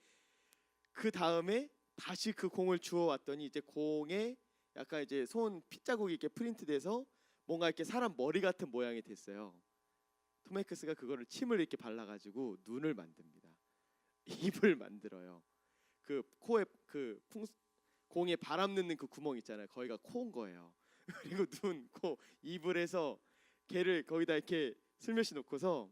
그 다음에 다시 그 공을 주워 왔더니 이제 공에 약간 이제 손 핏자국이 이렇게 프린트돼서 뭔가 이렇게 사람 머리 같은 모양이 됐어요. 톰 행크스가 그거를 침을 이렇게 발라가지고 눈을 만듭니다. 입을 만들어요. 그 코에 그 공에 바람 넣는 그 구멍 있잖아요. 거기가 코인 거예요. 그리고 눈, 코, 입을 해서 걔를 거기다 이렇게 슬며시 놓고서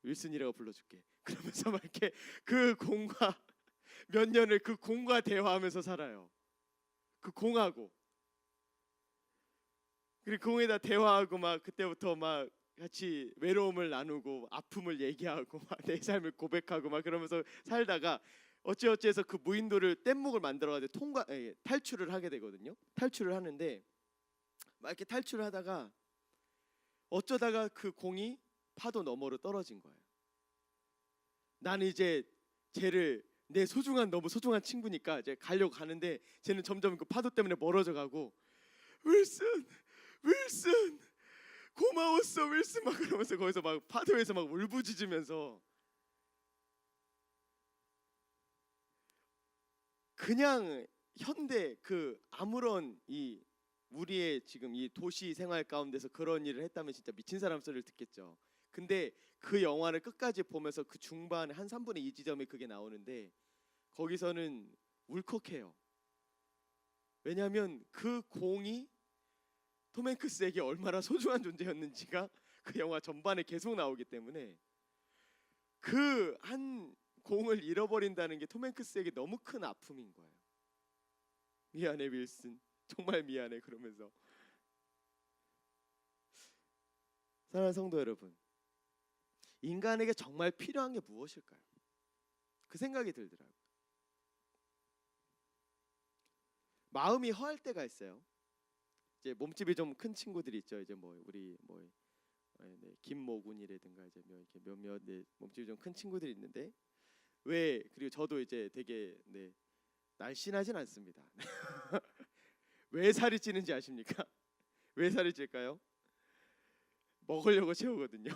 윌슨이라고 불러줄게. 그러면서 막 이렇게 그 공과 몇 년을 그 공과 대화하면서 살아요. 그 공하고. 그리고 그 공에다 대화하고 막 그때부터 막 같이 외로움을 나누고 아픔을 얘기하고 막 내 삶을 고백하고 막 그러면서 살다가 어찌어찌해서 그 무인도를 뗏목을 만들어가지고 탈출을 하게 되거든요. 탈출을 하는데 막 이렇게 탈출을 하다가 어쩌다가 그 공이 파도 너머로 떨어진 거예요. 나는 이제 쟤를 내 소중한 너무 소중한 친구니까 이제 가려고 가는데 쟤는 점점 그 파도 때문에 멀어져 가고 윌슨 고마웠어 윌슨 막 그러면서 거기서 막 파도에서 막 울부짖으면서 그냥 현대 그 아무런 이 우리의 지금 이 도시 생활 가운데서 그런 일을 했다면 진짜 미친 사람 소리를 듣겠죠. 근데 그 영화를 끝까지 보면서 그 중반에 한 3분의 2 지점에 그게 나오는데 거기서는 울컥해요. 왜냐하면 그 공이 톰 행크스에게 얼마나 소중한 존재였는지가 그 영화 전반에 계속 나오기 때문에 그 한 공을 잃어버린다는 게 톰 행크스에게 너무 큰 아픔인 거예요. 미안해 윌슨, 정말 미안해 그러면서. 사랑하는 성도 여러분, 인간에게 정말 필요한 게 무엇일까요? 그 생각이 들더라고요. 마음이 허할 때가 있어요. 이제 몸집이 좀 큰 친구들이 있죠. 이제 뭐 우리 김모군이라든가 이제 이렇게 몇몇 몸집이 좀 큰 친구들이 있는데 왜 그리고 저도 이제 되게 날씬하진 않습니다. 왜 살이 찌는지 아십니까? 왜 살이 찔까요? 먹으려고 채우거든요.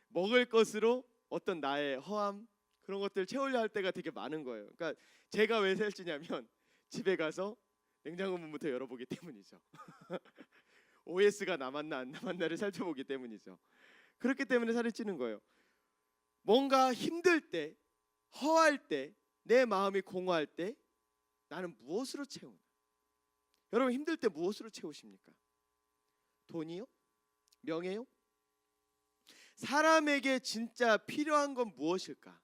먹을 것으로 어떤 나의 허함 그런 것들 채우려 할 때가 되게 많은 거예요. 그러니까 제가 왜 살찌냐면 집에 가서 냉장고 문부터 열어보기 때문이죠. OS가 남았나 안 남았나를 살펴보기 때문이죠. 그렇기 때문에 살이 찌는 거예요. 뭔가 힘들 때, 허할 때, 내 마음이 공허할 때 나는 무엇으로 채우나? 여러분 힘들 때 무엇으로 채우십니까? 돈이요? 명예요? 사람에게 진짜 필요한 건 무엇일까?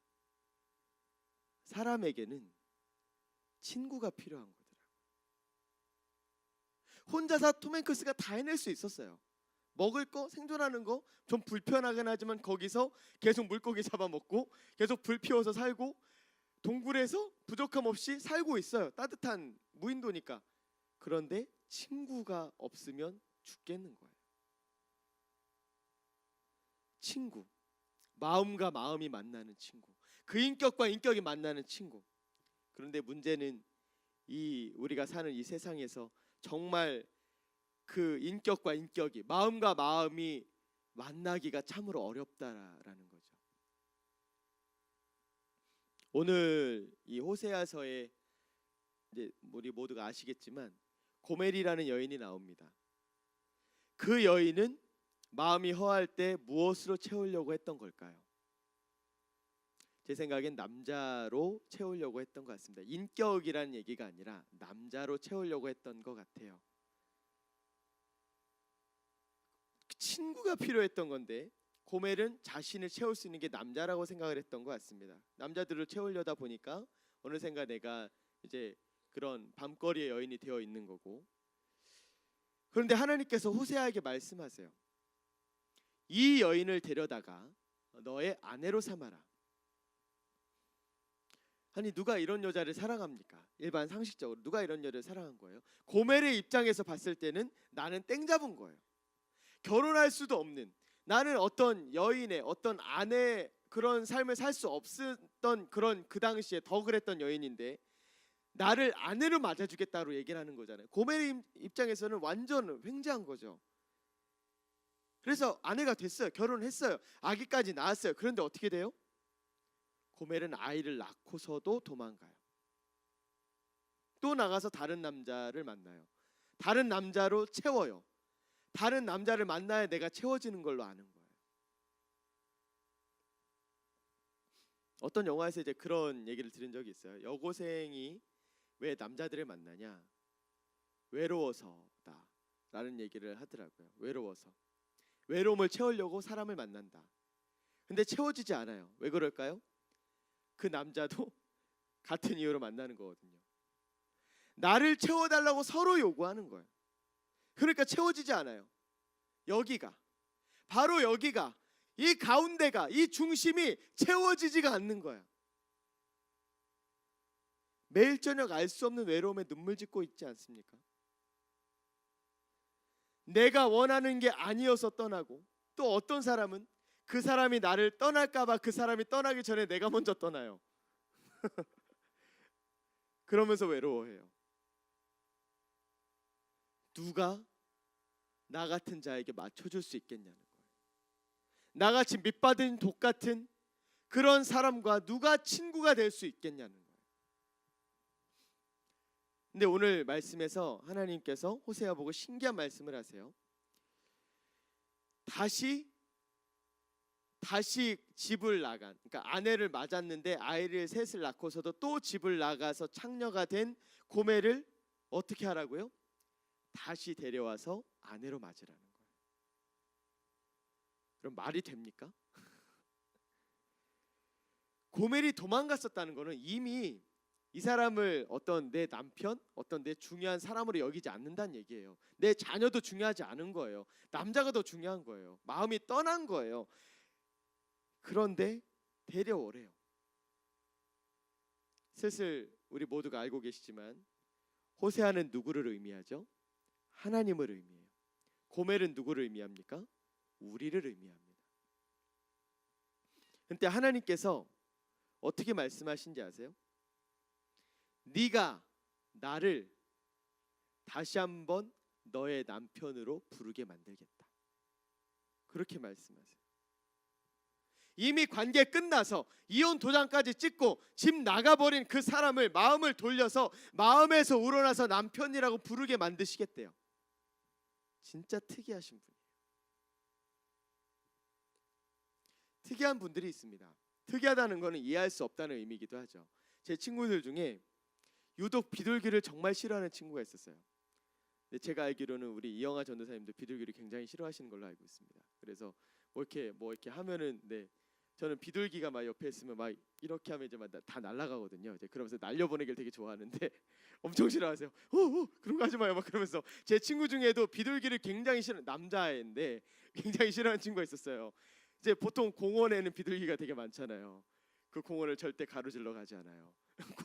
사람에게는 친구가 필요한 거더라고요. 혼자서 톰 행크스가 다 해낼 수 있었어요. 먹을 거, 생존하는 거 좀 불편하긴 하지만 거기서 계속 물고기 잡아먹고 계속 불 피워서 살고 동굴에서 부족함 없이 살고 있어요. 따뜻한 무인도니까. 그런데 친구가 없으면 죽겠는 거예요. 친구, 마음과 마음이 만나는 친구, 그 인격과 인격이 만나는 친구. 그런데 문제는 이 우리가 사는 이 세상에서 정말 그 인격과 인격이 마음과 마음이 만나기가 참으로 어렵다라는 거죠. 오늘 이 호세아서에 이제 우리 모두가 아시겠지만 고멜이라는 여인이 나옵니다. 그 여인은 마음이 허할 때 무엇으로 채우려고 했던 걸까요? 제 생각엔 남자로 채우려고 했던 것 같습니다. 인격이라는 얘기가 아니라 남자로 채우려고 했던 것 같아요. 친구가 필요했던 건데 고멜은 자신을 채울 수 있는 게 남자라고 생각을 했던 것 같습니다. 남자들을 채우려다 보니까 어느샌가 내가 이제 그런 밤거리의 여인이 되어 있는 거고. 그런데 하나님께서 호세아에게 말씀하세요. 이 여인을 데려다가 너의 아내로 삼아라. 아니 누가 이런 여자를 사랑합니까? 일반 상식적으로 누가 이런 여자를 사랑한 거예요? 고멜의 입장에서 봤을 때는 나는 땡 잡은 거예요. 결혼할 수도 없는, 나는 어떤 여인의 어떤 아내 그런 삶을 살 수 없었던 그런 그 당시에 더 그랬던 여인인데 나를 아내로 맞아주겠다고 얘기를 하는 거잖아요. 고멜의 입장에서는 완전 횡재한 거죠. 그래서 아내가 됐어요. 결혼했어요. 아기까지 낳았어요. 그런데 어떻게 돼요? 고멜은 아이를 낳고서도 도망가요. 또 나가서 다른 남자를 만나요. 다른 남자로 채워요. 다른 남자를 만나야 내가 채워지는 걸로 아는 거예요. 어떤 영화에서 이제 그런 얘기를 들은 적이 있어요. 여고생이 왜 남자들을 만나냐? 외로워서다라는 얘기를 하더라고요. 외로워서. 외로움을 채우려고 사람을 만난다. 근데 채워지지 않아요. 왜 그럴까요? 그 남자도 같은 이유로 만나는 거거든요. 나를 채워달라고 서로 요구하는 거예요. 그러니까 채워지지 않아요. 여기가, 바로 여기가, 이 가운데가, 이 중심이 채워지지가 않는 거야. 매일 저녁 알 수 없는 외로움에 눈물 짓고 있지 않습니까? 내가 원하는 게 아니어서 떠나고, 또 어떤 사람은 그 사람이 나를 떠날까 봐 그 사람이 떠나기 전에 내가 먼저 떠나요. 그러면서 외로워해요. 누가 나 같은 자에게 맞춰줄 수 있겠냐는 거예요. 나같이 밑받은 독 같은 그런 사람과 누가 친구가 될 수 있겠냐는 거예요. 근데 오늘 말씀에서 하나님께서 호세아 보고 신기한 말씀을 하세요. 다시 집을 나간, 그러니까 아내를 맞았는데 아이를 셋을 낳고서도 또 집을 나가서 창녀가 된 고멜을 어떻게 하라고요? 다시 데려와서 아내로 맞으라는 거예요. 그럼 말이 됩니까? 고멜이 도망갔었다는 거는 이미 이 사람을 어떤 내 남편, 어떤 내 중요한 사람으로 여기지 않는다는 얘기예요. 내 자녀도 중요하지 않은 거예요. 남자가 더 중요한 거예요. 마음이 떠난 거예요. 그런데 데려오래요. 슬슬 우리 모두가 알고 계시지만 호세아는 누구를 의미하죠? 하나님을 의미해요. 고멜은 누구를 의미합니까? 우리를 의미합니다. 근데 하나님께서 어떻게 말씀하신지 아세요? 네가 나를 다시 한번 너의 남편으로 부르게 만들겠다. 그렇게 말씀하세요. 이미 관계 끝나서 이혼 도장까지 찍고 집 나가버린 그 사람을 마음을 돌려서 마음에서 우러나서 남편이라고 부르게 만드시겠대요. 진짜 특이하신 분이에요. 특이한 분들이 있습니다. 특이하다는 것은 이해할 수 없다는 의미이기도 하죠. 제 친구들 중에 유독 비둘기를 정말 싫어하는 친구가 있었어요. 근데 제가 알기로는 우리 이영하 전도사님도 비둘기를 굉장히 싫어하시는 걸로 알고 있습니다. 그래서 뭐 이렇게 하면은 저는 비둘기가 막 옆에 있으면 막 이렇게 하면 이제 막 다 날아가거든요. 이제 그러면서 날려보내기를 되게 좋아하는데 엄청 싫어하세요. 그런 거 하지 마요. 막 그러면서 제 친구 중에도 비둘기를 굉장히 싫어, 남자애인데 굉장히 싫어하는 친구가 있었어요. 이제 보통 공원에는 비둘기가 되게 많잖아요. 그 공원을 절대 가로질러 가지 않아요.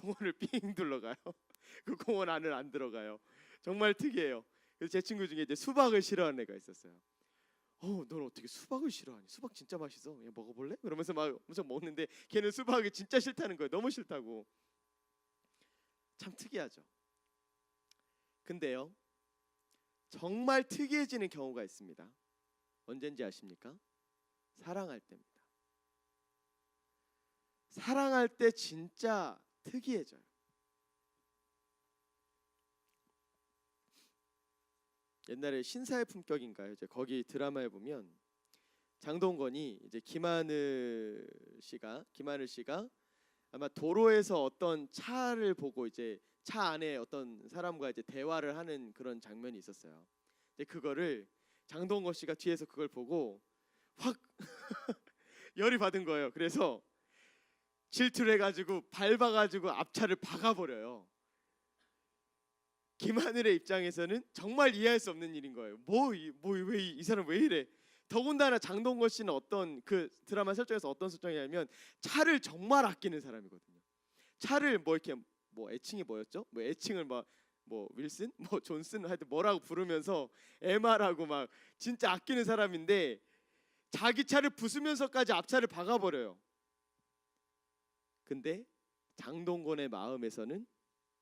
공원을 삥 둘러가요. 그 공원 안을 안 들어가요. 정말 특이해요. 그래서 제 친구 중에 이제 수박을 싫어하는 애가 있었어요. 넌 어떻게 수박을 싫어하니? 수박 진짜 맛있어. 야, 먹어볼래? 그러면서 막 엄청 먹는데 걔는 수박이 진짜 싫다는 거예요. 너무 싫다고. 참 특이하죠. 근데요, 정말 특이해지는 경우가 있습니다. 언젠지 아십니까? 사랑할 때입니다. 사랑할 때 진짜 특이해져요. 옛날에 신사의 품격인가요? 이제 거기 드라마에 보면 장동건이 이제 김하늘 씨가 아마 도로에서 어떤 차를 보고 이제 차 안에 어떤 사람과 이제 대화를 하는 그런 장면이 있었어요. 이제 그거를 장동건 씨가 뒤에서 그걸 보고 확 열이 받은 거예요. 그래서 질투를 해가지고 밟아가지고 앞차를 박아버려요. 김하늘의 입장에서는 정말 이해할 수 없는 일인 거예요. 왜 이 사람 왜 이래? 더군다나 장동건 씨는 어떤 그 드라마 설정에서 어떤 설정이냐면 차를 정말 아끼는 사람이거든요. 차를 애칭이 뭐였죠? 애칭을 윌슨, 존슨 하여튼 뭐라고 부르면서 MR하고 막 진짜 아끼는 사람인데 자기 차를 부수면서까지 앞차를 박아버려요. 근데 장동건의 마음에서는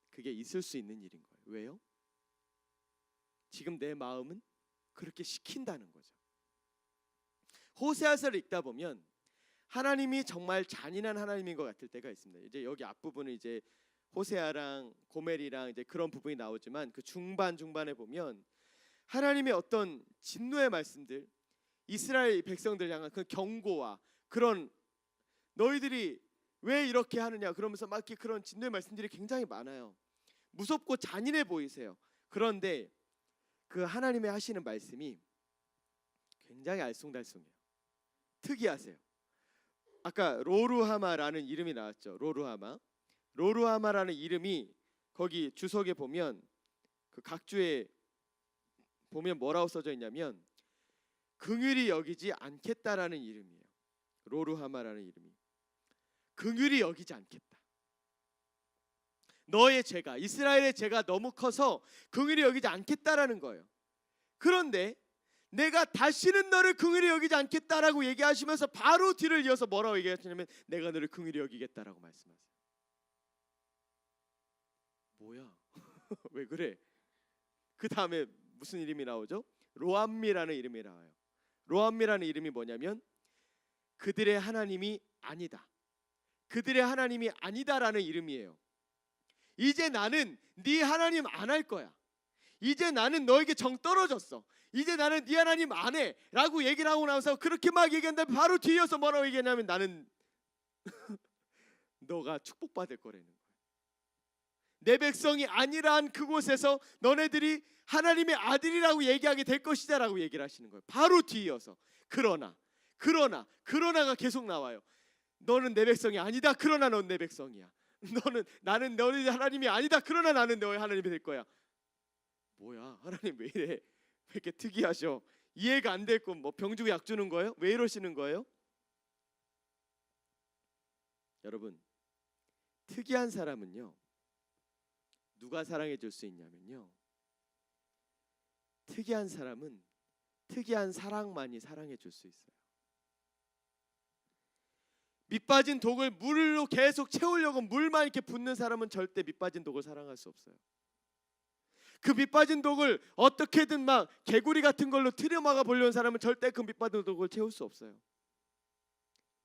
그게 있을 수 있는 일인 거예요. 왜요? 지금 내 마음은 그렇게 시킨다는 거죠. 호세아서를 읽다 보면 하나님이 정말 잔인한 하나님인 것 같을 때가 있습니다. 이제 여기 앞부분은 이제 호세아랑 고멜이랑 이제 그런 부분이 나오지만 그 중반에 보면 하나님의 어떤 진노의 말씀들, 이스라엘 백성들 향한 그 경고와 그런 너희들이 왜 이렇게 하느냐 그러면서 막 이렇게 그런 진노의 말씀들이 굉장히 많아요. 무섭고 잔인해 보이세요. 그런데 그 하나님의 하시는 말씀이 굉장히 알쏭달쏭해요. 특이하세요. 아까 로루하마라는 이름이 나왔죠. 로루하마. 로루하마라는 이름이 거기 주석에 보면 그 각주에 보면 뭐라고 써져 있냐면 긍휼히 여기지 않겠다라는 이름이에요. 로루하마라는 이름이 긍휼히 여기지 않겠다. 너의 죄가, 이스라엘의 죄가 너무 커서 긍휼히 여기지 않겠다라는 거예요. 그런데 내가 다시는 너를 긍휼히 여기지 않겠다라고 얘기하시면서 바로 뒤를 이어서 뭐라고 얘기하시냐면 내가 너를 긍휼히 여기겠다라고 말씀하세요. 뭐야? 왜 그래? 그 다음에 무슨 이름이 나오죠? 로암미라는 이름이 나와요. 로암미라는 이름이 뭐냐면 그들의 하나님이 아니다. 그들의 하나님이 아니다라는 이름이에요. 이제 나는 네 하나님 안 할 거야. 이제 나는 너에게 정 떨어졌어. 이제 나는 네 하나님 안 해 라고 얘기를 하고 나서 그렇게 막 얘기한다면 바로 뒤에서 뭐라고 얘기하냐면 나는 너가 축복받을 거라는 거야. 내 백성이 아니란 그곳에서 너네들이 하나님의 아들이라고 얘기하게 될 것이다 라고 얘기를 하시는 거예요. 바로 뒤이어서 그러나가 계속 나와요. 너는 내 백성이 아니다. 그러나 넌 내 백성이야. 나는 너희 하나님이 아니다. 그러나 나는 너희 하나님이 될 거야. 뭐야? 하나님 왜 이래? 왜 이렇게 특이하셔? 이해가 안 될 거 뭐 병 주고 약 주는 거예요? 왜 이러시는 거예요? 여러분, 특이한 사람은요 누가 사랑해 줄 수 있냐면요 특이한 사람은 특이한 사랑만이 사랑해 줄 수 있어요. 밑빠진 독을 물로 계속 채우려고 물만 이렇게 붓는 사람은 절대 밑빠진 독을 사랑할 수 없어요. 그 밑빠진 독을 어떻게든 막 개구리 같은 걸로 들여막아 보려는 사람은 절대 그 밑빠진 독을 채울 수 없어요.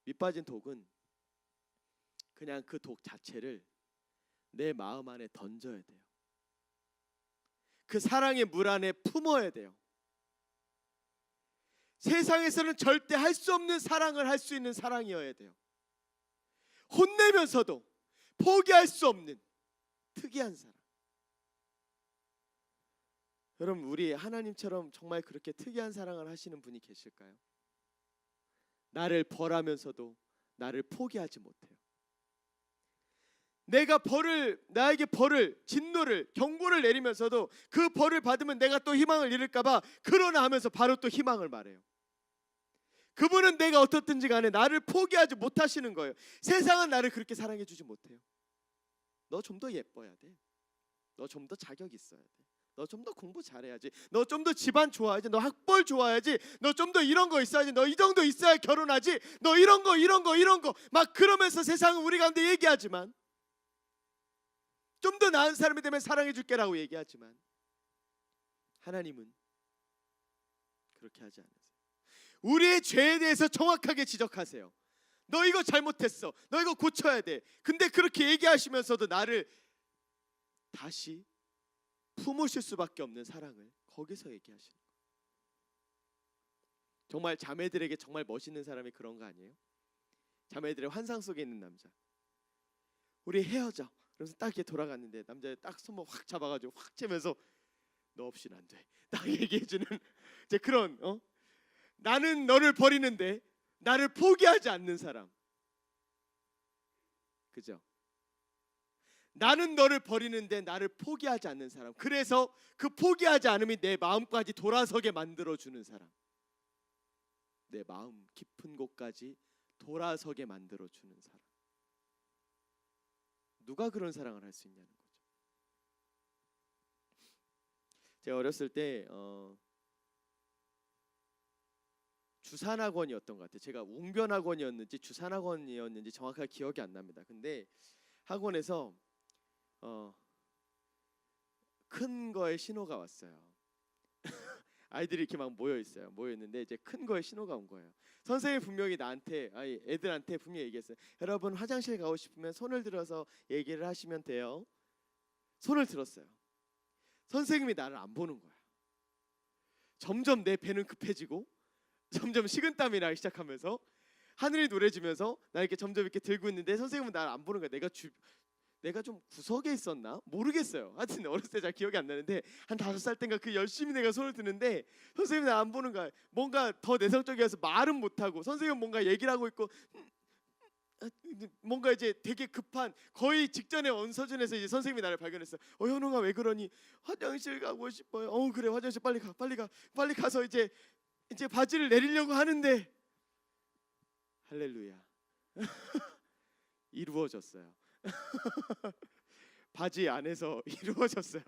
밑빠진 독은 그냥 그 독 자체를 내 마음 안에 던져야 돼요. 그 사랑의 물 안에 품어야 돼요. 세상에서는 절대 할 수 없는 사랑을 할 수 있는 사랑이어야 돼요. 혼내면서도 포기할 수 없는 특이한 사랑. 여러분, 우리 하나님처럼 정말 그렇게 특이한 사랑을 하시는 분이 계실까요? 나를 벌하면서도 나를 포기하지 못해요. 나에게 벌을, 진노를, 경고를 내리면서도 그 벌을 받으면 내가 또 희망을 잃을까봐 그러나 하면서 바로 또 희망을 말해요. 그분은 내가 어떻든지 간에 나를 포기하지 못하시는 거예요. 세상은 나를 그렇게 사랑해 주지 못해요. 너 좀 더 예뻐야 돼. 너 좀 더 자격 있어야 돼. 너 좀 더 공부 잘해야지. 너 좀 더 집안 좋아야지. 너 학벌 좋아야지. 너 좀 더 이런 거 있어야지. 너 이 정도 있어야 결혼하지. 너 이런 거 막 그러면서 세상은 우리 가운데 얘기하지만 좀 더 나은 사람이 되면 사랑해 줄게라고 얘기하지만 하나님은 그렇게 하지 않으세요. 우리의 죄에 대해서 정확하게 지적하세요. 너 이거 잘못했어. 너 이거 고쳐야 돼. 근데 그렇게 얘기하시면서도 나를 다시 품으실 수밖에 없는 사랑을 거기서 얘기하시는 거예요. 정말 자매들에게 정말 멋있는 사람이 그런 거 아니에요? 자매들의 환상 속에 있는 남자. 우리 헤어져. 그래서 딱 이렇게 돌아갔는데 남자의 딱 손목 확 잡아가지고 확 채면서 너 없이는 안 돼. 딱 얘기해주는 이제 그런 나는 너를 버리는데 나를 포기하지 않는 사람. 그죠? 나는 너를 버리는데 나를 포기하지 않는 사람. 그래서 그 포기하지 않음이 내 마음까지 돌아서게 만들어주는 사람. 내 마음 깊은 곳까지 돌아서게 만들어주는 사람. 누가 그런 사랑을 할 수 있냐는 거죠. 제가 어렸을 때 주산학원이었던 것 같아요. 제가 웅변학원이었는지 주산학원이었는지 정확하게 기억이 안 납니다. 근데 학원에서 큰 거에 신호가 왔어요. 아이들이 이렇게 막 모여 있어요. 모여 있는데 이제 큰 거에 신호가 온 거예요. 선생님이 분명히 애들한테 분명히 얘기했어요. 여러분 화장실 가고 싶으면 손을 들어서 얘기를 하시면 돼요. 손을 들었어요. 선생님이 나를 안 보는 거야. 점점 내 배는 급해지고 점점 식은땀이 나기 시작하면서 하늘이 노래지면서 나 이렇게 점점 이렇게 들고 있는데 선생님은 나를 안 보는 거야. 내가 좀 구석에 있었나? 모르겠어요. 하여튼 어렸을 때 잘 기억이 안 나는데 한 5살 땐가 그 열심히 내가 손을 드는데 선생님이 나 안 보는 거야. 뭔가 더 내성적이어서 말은 못하고 선생님은 뭔가 얘기를 하고 있고 뭔가 이제 되게 급한 거의 직전에 온 서준에서 이제 선생님이 나를 발견했어. 현웅아 왜 그러니? 화장실 가고 싶어요. 그래 화장실 빨리 가 빨리 가서 이제 바지를 내리려고 하는데 할렐루야 이루어졌어요. 바지 안에서 이루어졌어요.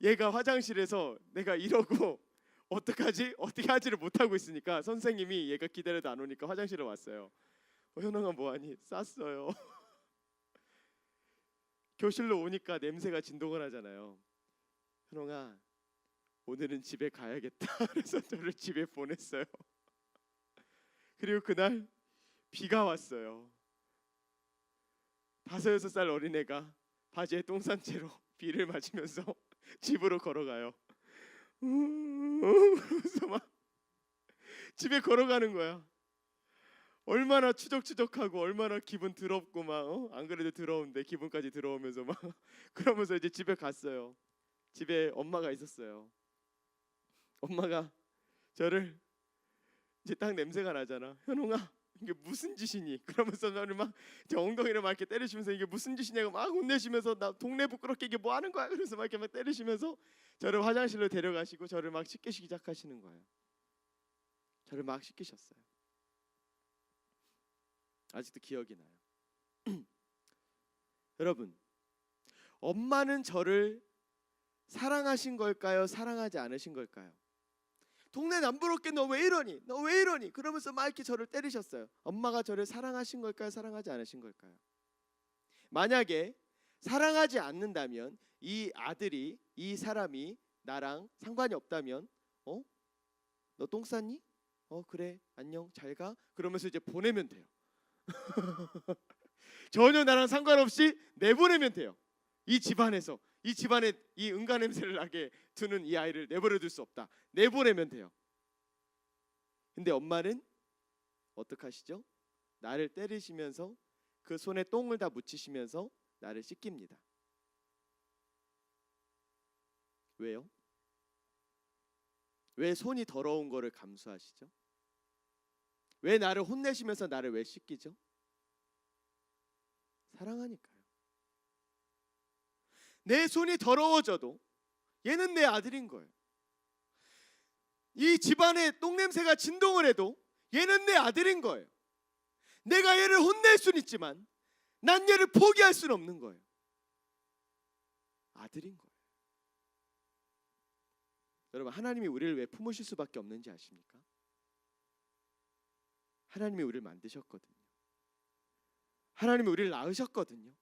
얘가 화장실에서 내가 이러고 어떡하지? 어떻게 하지를 못하고 있으니까 선생님이 얘가 기다려도 안 오니까 화장실에 왔어요. 현웅아 뭐하니? 쌌어요. 교실로 오니까 냄새가 진동을 하잖아요. 현웅아 오늘은 집에 가야겠다. 그래서 저를 집에 보냈어요. 그리고 그날 비가 왔어요. 5-6살 어린애가 바지에 똥 싼 채로 비를 맞으면서 집으로 걸어가요. 그러면서 막 집에 걸어가는 거야. 얼마나 추적추적하고 얼마나 기분 더럽고 막 안 그래도 더러운데 기분까지 더러우면서 막 그러면서 이제 집에 갔어요. 집에 엄마가 있었어요. 엄마가 저를 이제 딱 냄새가 나잖아. 현웅아 이게 무슨 짓이니? 그러면서 저를 막 제 엉덩이를 막 이렇게 때리시면서 이게 무슨 짓이냐고 막 혼내시면서 나 동네 부끄럽게 이게 뭐 하는 거야? 그래서 막 이렇게 막 때리시면서 저를 화장실로 데려가시고 저를 막 씻기 시작하시는 거예요. 저를 막 씻기셨어요. 아직도 기억이 나요. 여러분, 엄마는 저를 사랑하신 걸까요? 사랑하지 않으신 걸까요? 동네 남부럽게 너 왜 이러니? 너 왜 이러니? 그러면서 막 이렇게 저를 때리셨어요. 엄마가 저를 사랑하신 걸까요? 사랑하지 않으신 걸까요? 만약에 사랑하지 않는다면 이 아들이 이 사람이 나랑 상관이 없다면 너 똥 쌌니? 그래 안녕 잘 가. 그러면서 이제 보내면 돼요. 전혀 나랑 상관없이 내보내면 돼요. 이 집안에서 이 집안에 이 응가 냄새를 나게 두는 이 아이를 내버려 둘 수 없다. 내보내면 돼요. 근데 엄마는 어떡하시죠? 나를 때리시면서 그 손에 똥을 다 묻히시면서 나를 씻깁니다. 왜요? 왜 손이 더러운 거를 감수하시죠? 왜 나를 혼내시면서 나를 왜 씻기죠? 사랑하니까요. 내 손이 더러워져도 얘는 내 아들인 거예요. 이 집안에 똥냄새가 진동을 해도 얘는 내 아들인 거예요. 내가 얘를 혼낼 수는 있지만 난 얘를 포기할 수는 없는 거예요. 아들인 거예요. 여러분, 하나님이 우리를 왜 품으실 수밖에 없는지 아십니까? 하나님이 우리를 만드셨거든요. 하나님이 우리를 낳으셨거든요.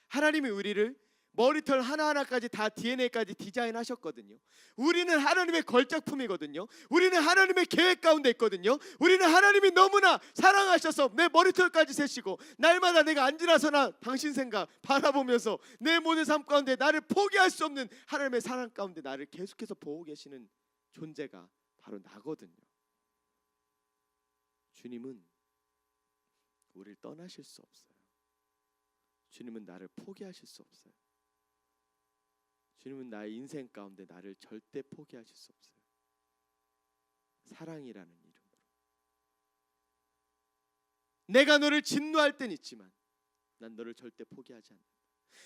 하나님이 우리를 머리털 하나하나까지 다 DNA까지 디자인하셨거든요. 우리는 하나님의 걸작품이거든요. 우리는 하나님의 계획 가운데 있거든요. 우리는 하나님이 너무나 사랑하셔서 내 머리털까지 세시고 날마다 내가 앉으나서나 당신 생각 바라보면서 내 모든 삶 가운데 나를 포기할 수 없는 하나님의 사랑 가운데 나를 계속해서 보고 계시는 존재가 바로 나거든요. 주님은 우리를 떠나실 수 없어요. 주님은 나를 포기하실 수 없어요. 주님은 나의 인생 가운데 나를 절대 포기하실 수 없어요. 사랑이라는 이름으로. 내가 너를 진노할 땐 있지만 난 너를 절대 포기하지 않는다.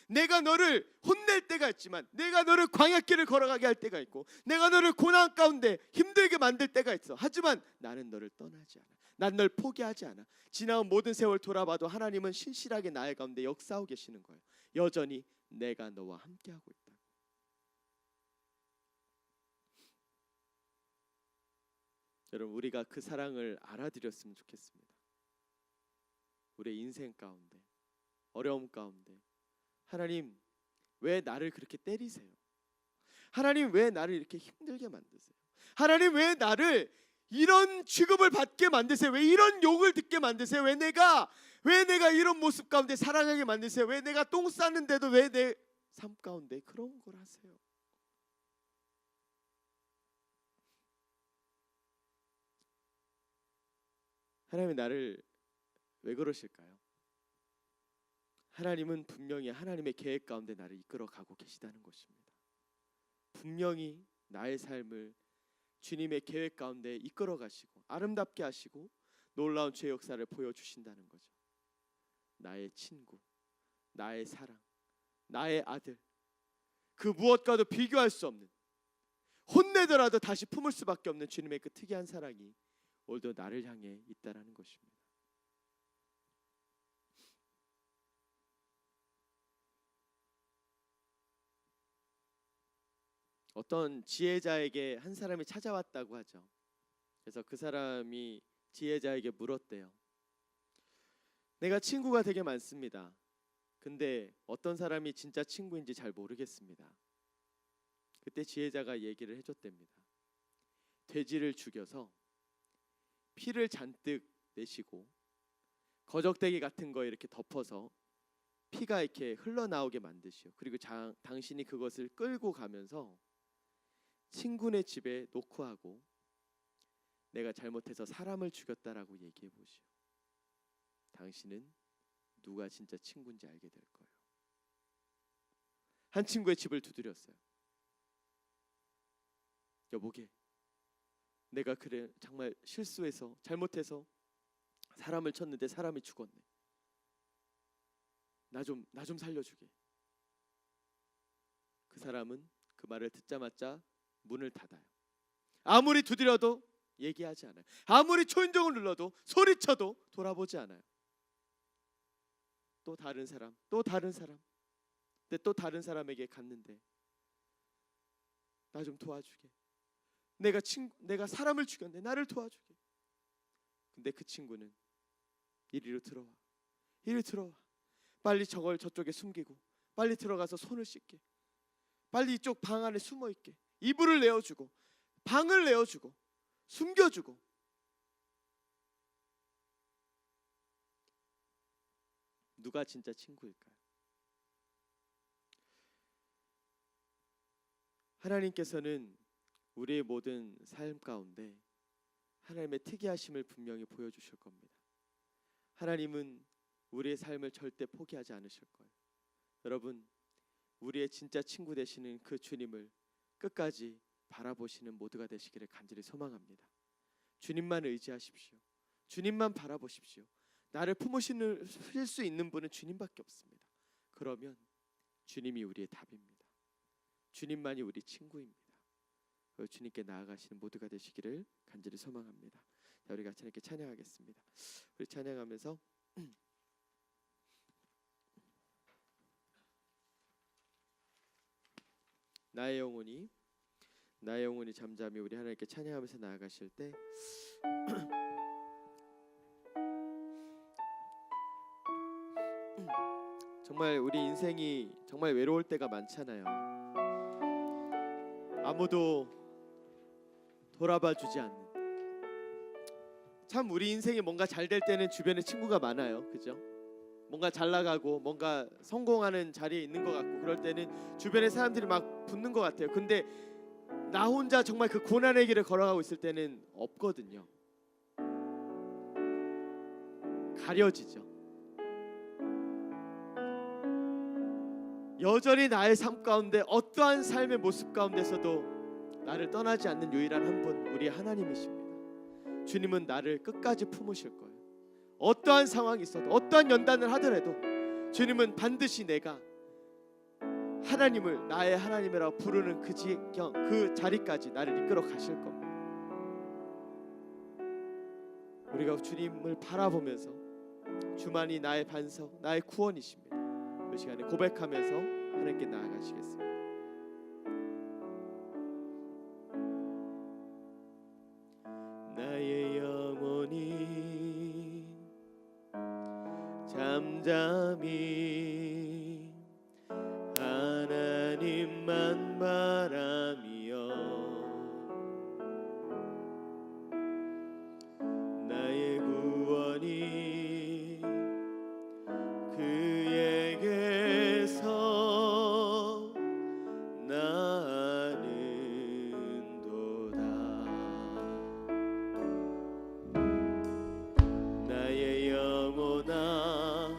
내가 너를 혼낼 때가 있지만 내가 너를 광야길을 걸어가게 할 때가 있고 내가 너를 고난 가운데 힘들게 만들 때가 있어. 하지만 나는 너를 떠나지 않아. 난 널 포기하지 않아. 지나온 모든 세월 돌아봐도 하나님은 신실하게 나의 가운데 역사하고 계시는 거예요. 여전히 내가 너와 함께하고 있다. 여러분, 우리가 그 사랑을 알아들였으면 좋겠습니다. 우리의 인생 가운데, 어려움 가운데 하나님 왜 나를 그렇게 때리세요? 하나님 왜 나를 이렇게 힘들게 만드세요? 하나님 왜 나를 이런 취급을 받게 만드세요? 왜 이런 욕을 듣게 만드세요? 왜 내가 이런 모습 가운데 살아가게 만드세요? 왜 내가 똥 쌌는데도 왜 내 삶 가운데 그런 걸 하세요? 하나님이 나를 왜 그러실까요? 하나님은 분명히 하나님의 계획 가운데 나를 이끌어 가고 계시다는 것입니다. 분명히 나의 삶을 주님의 계획 가운데 이끌어 가시고 아름답게 하시고 놀라운 죄 역사를 보여주신다는 거죠. 나의 친구, 나의 사랑, 나의 아들, 그 무엇과도 비교할 수 없는, 혼내더라도 다시 품을 수밖에 없는 주님의 그 특이한 사랑이 오늘도 나를 향해 있다라는 것입니다. 어떤 지혜자에게 한 사람이 찾아왔다고 하죠. 그래서 그 사람이 지혜자에게 물었대요. 내가 친구가 되게 많습니다. 근데 어떤 사람이 진짜 친구인지 잘 모르겠습니다. 그때 지혜자가 얘기를 해줬답니다. 돼지를 죽여서 피를 잔뜩 내시고 거적대기 같은 거 이렇게 덮어서 피가 이렇게 흘러나오게 만드시오. 그리고 당신이 그것을 끌고 가면서 친구네 집에 놓고 하고 내가 잘못해서 사람을 죽였다라고 얘기해 보시오. 당신은 누가 진짜 친구인지 알게 될 거예요. 한 친구의 집을 두드렸어요. 여보게, 내가 그래 정말 실수해서 잘못해서 사람을 쳤는데 사람이 죽었네. 나 좀 살려주게. 그 사람은 그 말을 듣자마자 문을 닫아요. 아무리 두드려도 얘기하지 않아요. 아무리 초인종을 눌러도 소리쳐도 돌아보지 않아요. 또 다른 사람, 또 다른 사람, 근데 또 다른 사람에게 갔는데 나 좀 도와주게. 내가 사람을 죽였네. 나를 도와주게. 근데 그 친구는 이리로 들어와. 이리 들어와. 빨리 저걸 저쪽에 숨기고 빨리 들어가서 손을 씻게. 빨리 이쪽 방 안에 숨어 있게. 이불을 내어주고 방을 내어주고 숨겨주고. 누가 진짜 친구일까요? 하나님께서는 우리의 모든 삶 가운데 하나님의 특이하심을 분명히 보여주실 겁니다. 하나님은 우리의 삶을 절대 포기하지 않으실 거예요. 여러분, 우리의 진짜 친구 되시는 그 주님을 끝까지 바라보시는 모두가 되시기를 간절히 소망합니다. 주님만 의지하십시오. 주님만 바라보십시오. 나를 품으실 수 있는 분은 주님밖에 없습니다. 그러면 주님이 우리의 답입니다. 주님만이 우리 친구입니다. 주님께 나아가시는 모두가 되시기를 간절히 소망합니다. 자, 우리 같이 이렇게 찬양하겠습니다. 우리 찬양하면서 나의 영혼이 잠잠히 우리 하나님께 찬양하면서 나아가실 때 정말 우리 인생이 정말 외로울 때가 많잖아요. 아무도 돌아봐 주지 않는. 참 우리 인생이 뭔가 잘 될 때는 주변에 친구가 많아요. 그죠? 뭔가 잘 나가고 뭔가 성공하는 자리에 있는 것 같고 그럴 때는 주변에 사람들이 막 붙는 것 같아요. 근데 나 혼자 정말 그 고난의 길을 걸어가고 있을 때는 없거든요. 가려지죠. 여전히 나의 삶 가운데 어떠한 삶의 모습 가운데서도 나를 떠나지 않는 유일한 한 분, 우리 하나님이십니다. 주님은 나를 끝까지 품으실 거예요. 어떠한 상황이 있어도 어떠한 연단을 하더라도 주님은 반드시 내가 하나님을 나의 하나님이라고 부르는 그 자리까지 나를 이끌어 가실 겁니다. 우리가 주님을 바라보면서 주만이 나의 반석, 나의 구원이십니다. 이 시간에 고백하면서 하나님께 나아가시겠습니다. 나의 영혼이 잠잠히 하나님만 바라며 나의 구원이 그에게서 나는도다. 나의 영혼아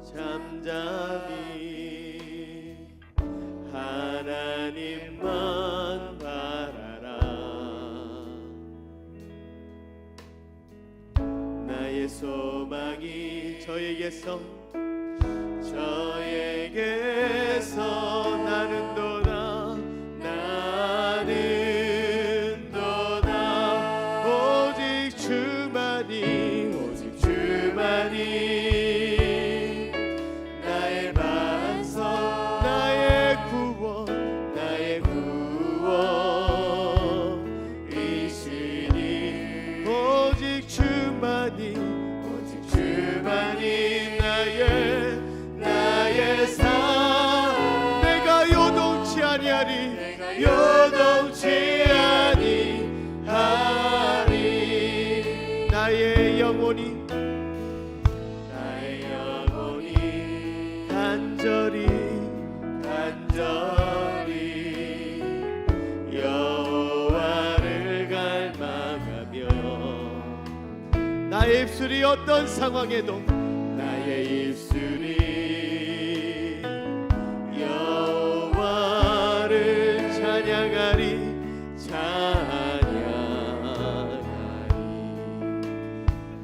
잠잠히
소망이
저에게서
나는 도다
오직 주만이
나의 반석
나의 구원
이시니
오직 주만이
나의 삶
내가 요동치 아니하리
요동치 아니하리
나의 영혼이 간절히
여호와를 갈망하며
나의 입술이 어떤 상황에도
나의 입술이 여호와를 찬양하리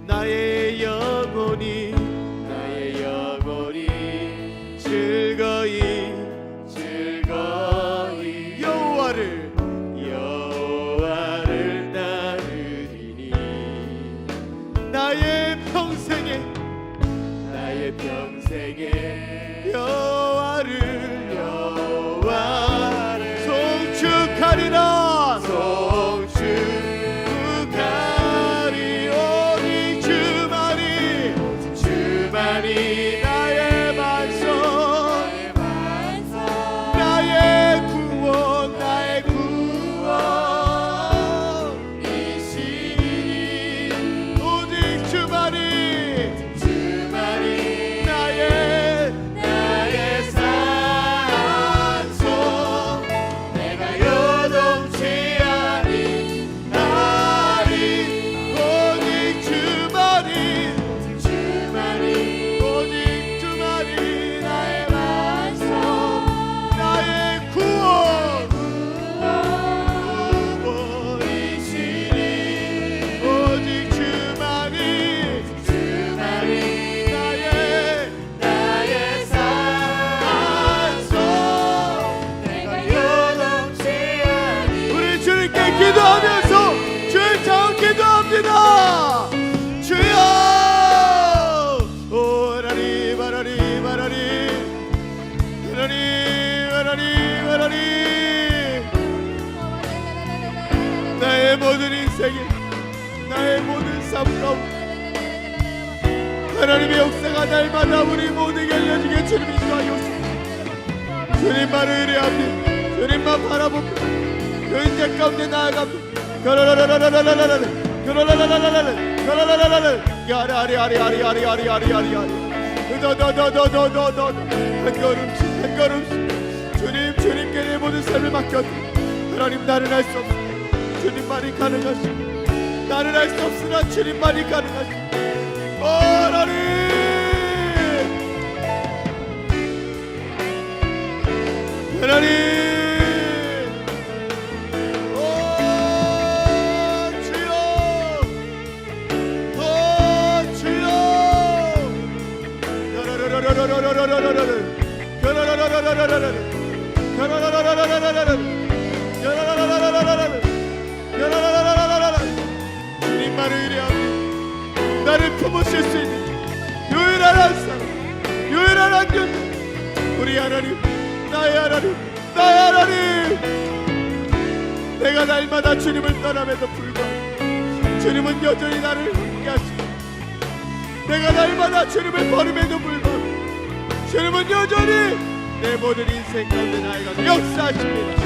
나의 영혼이 즐거이
여호와를 따르리니
나의 평생에 여호와를 송축하리라 오직 주만이 나의 반석 나의 구원
이시니
오직 주만이
나의 산소 내가 요동치 아니하리
오직 주만이 오직 주만이
나의 반석
나의 구원
이시니
오직 주만이
나의 산소 내가 요동치 아니
우리 주님께 기도하면서 주의 장 기도합니다. 주여 오 하나님 나의 모든 인생에 나의 모든 삶 가운데 하나님의 역사가 날마다 우리 모두에게 알려지게 주님 인도하옵소서. 주님만을 의뢰합니다. 주님만 바라봅니다. 그 인재 가운데 나아갑니다. 한 걸음씩 주님께 내 모든 삶을 맡겼다. 하나님 나는 할 수 없습니다. 주님만이 가능하십니다. 나는 할 수 없으나 주님만이 가능하십니다. 오 하나님 오 주여 주님만을 의뢰합니다. 나를 품으실 수 있는 유일한 한 사람, 유일한 한 존재, 우리 하나님, 나의 하나님. 내가 날마다 주님을 떠남에도 불구하고 주님은 여전히 나를 함께하시고, 내가 날마다 주님을 버림에도 불구하고 주님은 여전히 내 모든 인생 가운데 나의 가운데 역사하십니다.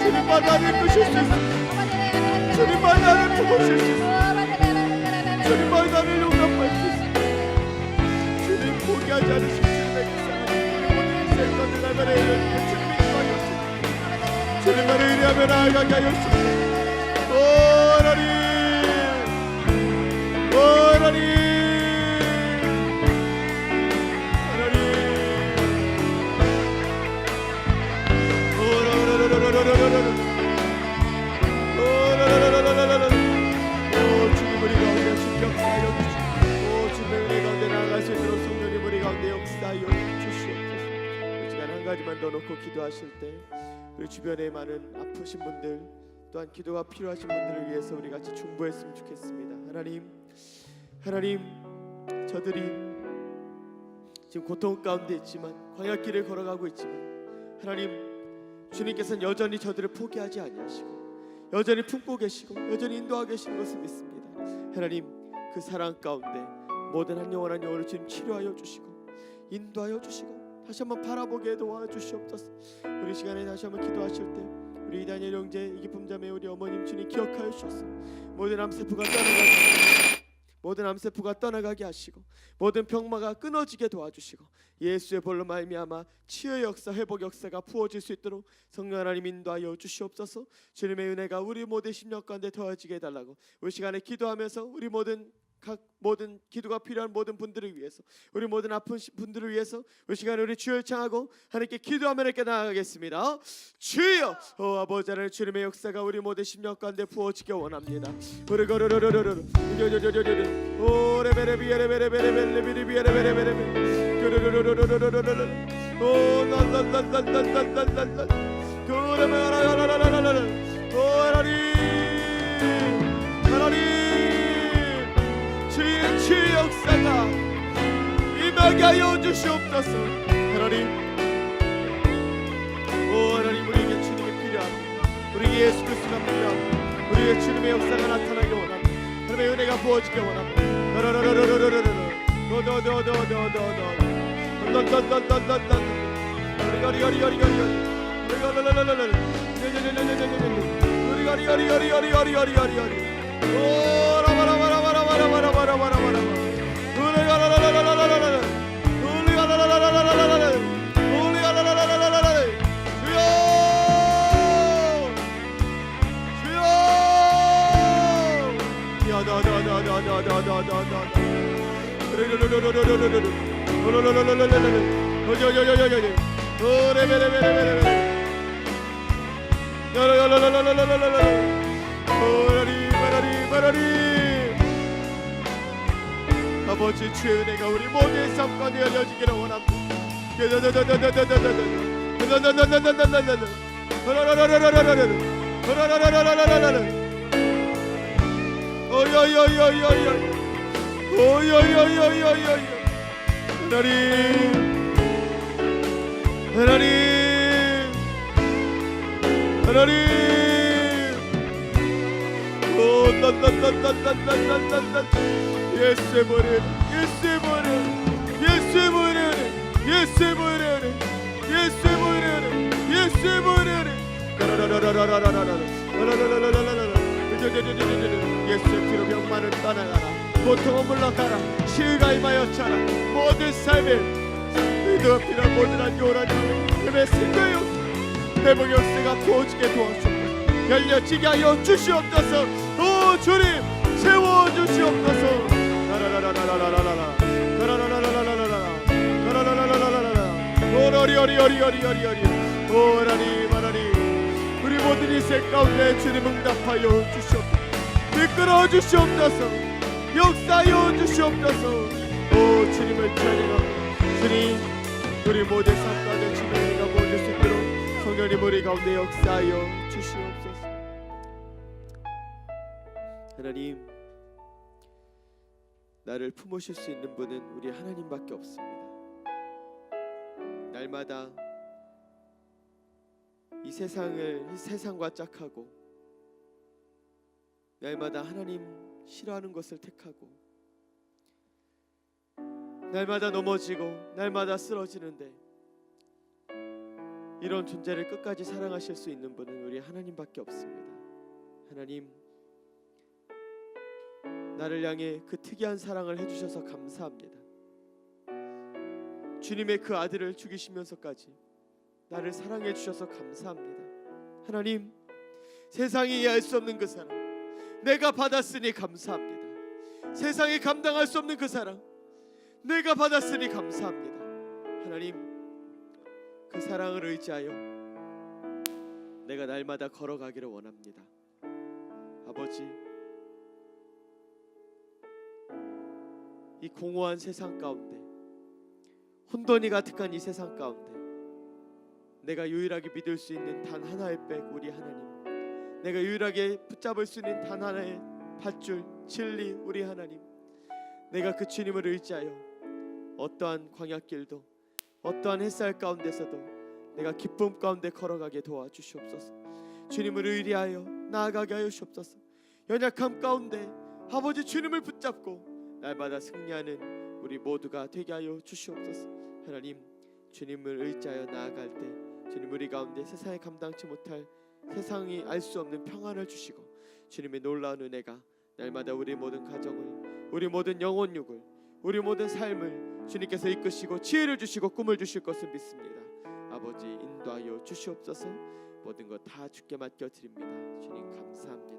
주님만 나를 끄실 수 있습니다. 주님만 나를 부으실 수 있습니다. 주님만 나를 용납할 수 있습니다. 주님 포기하지 않으실 주님에게 사랑하는 모든 인생 가운데 날마다 이루어지게 주님의 기도하여 주님만을 의뢰하며 나아가게 하여 주옵소서. 오 하나님, 오 하나님, 주님 우리 가운데 주님 역사하여 주시고 주님의 은혜 가운데 나아갈 수 있도록 성령님 우리 가운데 역사하여 주시옵소서. 이 시간 한 가지만 더 놓고 기도하실 때 우리 주변에 많은 아프신 분들 또한 기도가 필요하신 분들을 위해서 우리 같이 중보했으면 좋겠습니다. 하나님 저들이 지금 고통 가운데 있지만 광야길을 걸어가고 있지만 하나님 주님께서는 여전히 저들을 포기하지 아니하시고 여전히 품고 계시고 여전히 인도하고 계시는 것을 믿습니다. 하나님 그 사랑 가운데 모든 한 영혼 한 영혼을 주님 치료하여 주시고 인도하여 주시고 다시 한번 바라보게 도와주시옵소서. 우리 시간에 다시 한번 기도하실 때 우리 이다니엘 형제 이기쁨 자매 우리 어머님 주님 기억하여 주셔서 모든 암세포가 떠나가게 하시고 모든 병마가 끊어지게 도와주시고 예수의 볼로 말미암아 치유의 역사 회복 역사가 부어질 수 있도록 성령 하나님 인도하여 주시옵소서. 주님의 은혜가 우리 모든 심령 가운데 더해지게 해달라고 우리 시간에 기도하면서 우리 모든 기도가 필요한 모든 분들을 위해서 우리 모든 아픈 분들을 위해서 우리 시간에 우리 주여 청하고 하나님께 기도하며 이렇게 나아가겠습니다. 주여 아버지 하나님 주님의 역사가 우리 모든 심령 가운데 부어지게 원합니다. 주의 치유 역사가 임하게 하여 주시옵소서. 하나님, 오 하나님 우리에게 주님이 필요합니다. 우리에게 예수 그리스도가 필요합니다. 우리의 주님의 역사가 나타나기 원합니다. 하나님의 은혜가 부어지기 원합니다. 아버지 주의 은혜가 우리 모두의 삶 가운데 열려지기를 원합니다. 예수의 피로 병만을 떠나가라. 고통은 물러가라. 치유가 임하였잖아. 모든 삶에 믿어 필요한 모든 한 요란 힘의 생명의 회복 역사가 부어지게 도와주옵소서. 열려지게 하여 주시옵소서. 오 주님 채워 주시옵소서. 라라라라라라라라라 오라리어리어리어리어리어리 오라니 마라니 우리 모든 인생 가운데 주님 응답하여 주시옵소서. 이끌어 주시옵소서. 역사하여 주시옵소서. 오 주님을 찬양합니다. 주님 우리 모든 삶 가운데 주님의 은혜가 모일 수 있도록 성령님 우리 가운데 역사하여 주시옵소서. 하나님 나를 품으실 수 있는 분은 우리 하나님밖에 없습니다. 날마다 이 세상과 짝하고 날마다 하나님 싫어하는 것을 택하고 날마다 넘어지고 날마다 쓰러지는데 이런 존재를 끝까지 사랑하실 수 있는 분은 우리 하나님밖에 없습니다. 하나님 나를 향해 그 특이한 사랑을 해주셔서 감사합니다. 주님의 그 아들을 죽이시면서까지 나를 사랑해 주셔서 감사합니다. 하나님 세상이 이해할 수 없는 그 사랑 내가 받았으니 감사합니다. 세상이 감당할 수 없는 그 사랑 내가 받았으니 감사합니다. 하나님 그 사랑을 의지하여 내가 날마다 걸어가기를 원합니다. 아버지 이 공허한 세상 가운데 혼돈이 가득한 이 세상 가운데 내가 유일하게 믿을 수 있는 단 하나의 백 우리 하나님, 내가 유일하게 붙잡을 수 있는 단 하나의 밧줄 진리 우리 하나님, 내가 그 주님을 의지하여 어떠한 광야길도 어떠한 햇살 가운데서도 내가 기쁨 가운데 걸어가게 도와주시옵소서. 주님을 의리하여 나아가게 하여 주옵소서. 연약함 가운데 아버지 주님을 붙잡고 날마다 승리하는 우리 모두가 되게 하여 주시옵소서. 하나님 주님을 의지하여 나아갈 때 주님 우리 가운데 세상에 감당치 못할 세상이 알 수 없는 평안을 주시고 주님의 놀라운 은혜가 날마다 우리 모든 가정을 우리 모든 영혼육을 우리 모든 삶을 주님께서 이끄시고 지혜를 주시고 꿈을 주실 것을 믿습니다. 아버지 인도하여 주시옵소서. 모든 것 다 주께 맡겨드립니다. 주님 감사합니다.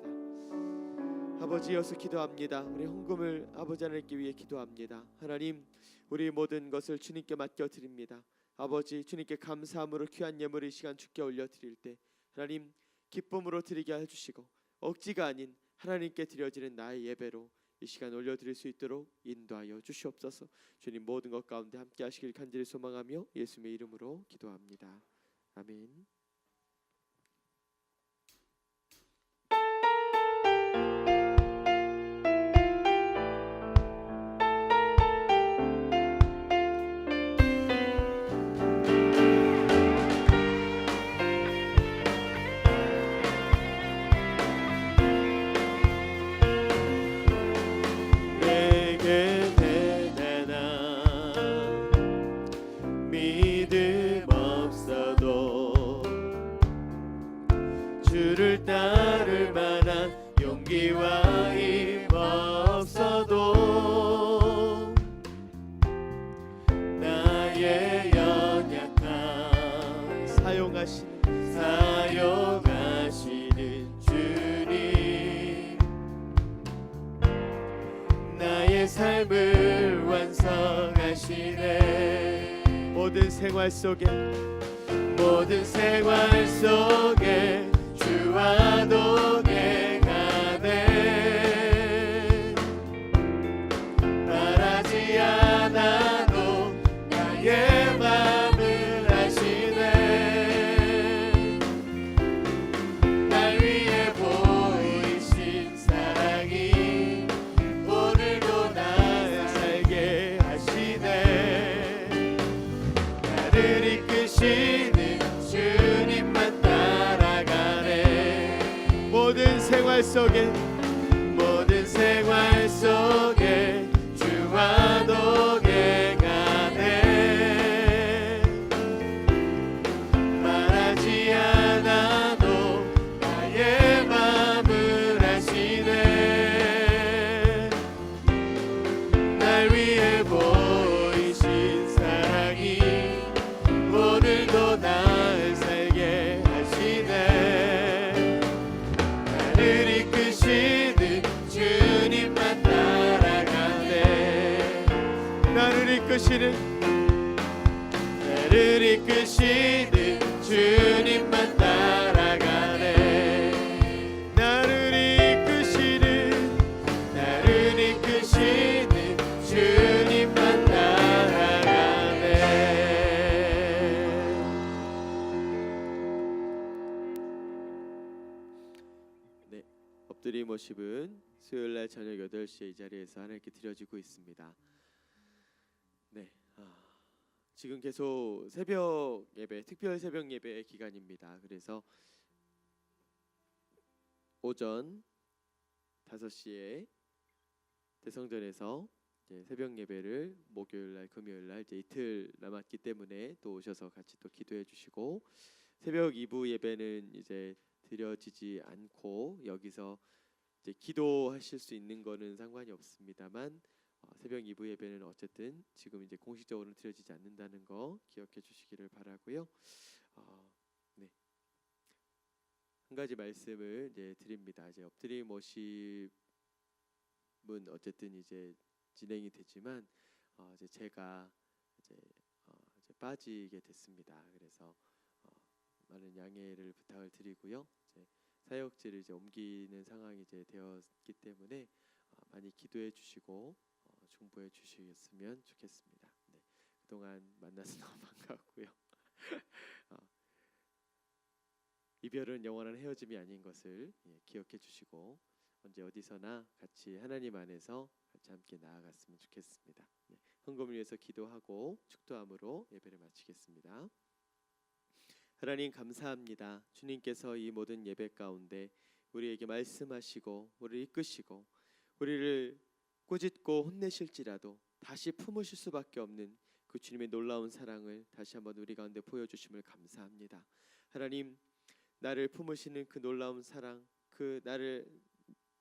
아버지 이어서 기도합니다. 우리 헌금을 아버지 하나님께 위해 기도합니다. 하나님 우리 모든 것을 주님께 맡겨드립니다. 아버지 주님께 감사함으로 귀한 예물을 이 시간 주께 올려드릴 때 하나님 기쁨으로 드리게 해주시고 억지가 아닌 하나님께 드려지는 나의 예배로 이 시간 올려드릴 수 있도록 인도하여 주시옵소서. 주님 모든 것 가운데 함께 하시길 간절히 소망하며 예수님의 이름으로 기도합니다. 아멘.
주를 따를 만한 용기와 힘 없어도 나의 연약함 사용하시는 주님 나의 삶을 완성하시네.
모든 생활 속에
주와 동행하네. 바라지 않아도 나의 맘을 아시네. 날 위해 보이신 사랑이 오늘도 날 살게 하시네. 나를 이끄시는 주님만 따라가네.
모든 생활 속에
주와 동행하네. 말하지 않아도 나의 맘을 아시네. 날 위해 보이신 사랑이 오늘도 날 살게 하시네.
이끄시는
나를 이끄시는 주님만 따라가네.
나를 이끄시는
주님만 따라가네.
네, 엎드림 워십은 수요일날 저녁 8시에 이 자리에서 하나님께 드려지고 있습니다. 네, 지금 계속 새벽 예배, 특별 새벽 예배 기간입니다. 그래서 오전 5시에 대성전에서 이제 새벽 예배를 목요일날, 금요일날 이제 이틀 남았기 때문에 또 오셔서 같이 또 기도해 주시고, 새벽 2부 예배는 이제 드려지지 않고 여기서 이제 기도하실 수 있는 거는 상관이 없습니다만 새벽 2부 예배는 어쨌든 지금 이제 공식적으로는 드려지지 않는다는 거 기억해 주시기를 바라고요. 네, 한 가지 말씀을 이제 드립니다. 이제 엎드림 워십은 어쨌든 이제 진행이 되지만 이제 제가 이제 빠지게 됐습니다. 그래서 많은 양해를 부탁을 드리고요. 이제 사역지를 이제 옮기는 상황이 이제 되었기 때문에 많이 기도해 주시고 중보해 주시겠으면 좋겠습니다. 네, 그동안 만나서 너무 반가웠고요. 이별은 영원한 헤어짐이 아닌 것을 기억해 주시고 언제 어디서나 같이 하나님 안에서 같이 함께 나아갔으면 좋겠습니다. 네, 헌금을 위해서 기도하고 축도함으로 예배를 마치겠습니다. 하나님 감사합니다. 주님께서 이 모든 예배 가운데 우리에게 말씀하시고 우리를 이끄시고 우리를 꾸짖고 혼내실지라도 다시 품으실 수밖에 없는 그 주님의 놀라운 사랑을 다시 한번 우리 가운데 보여주심을 감사합니다. 하나님, 나를 품으시는 그 놀라운 사랑, 그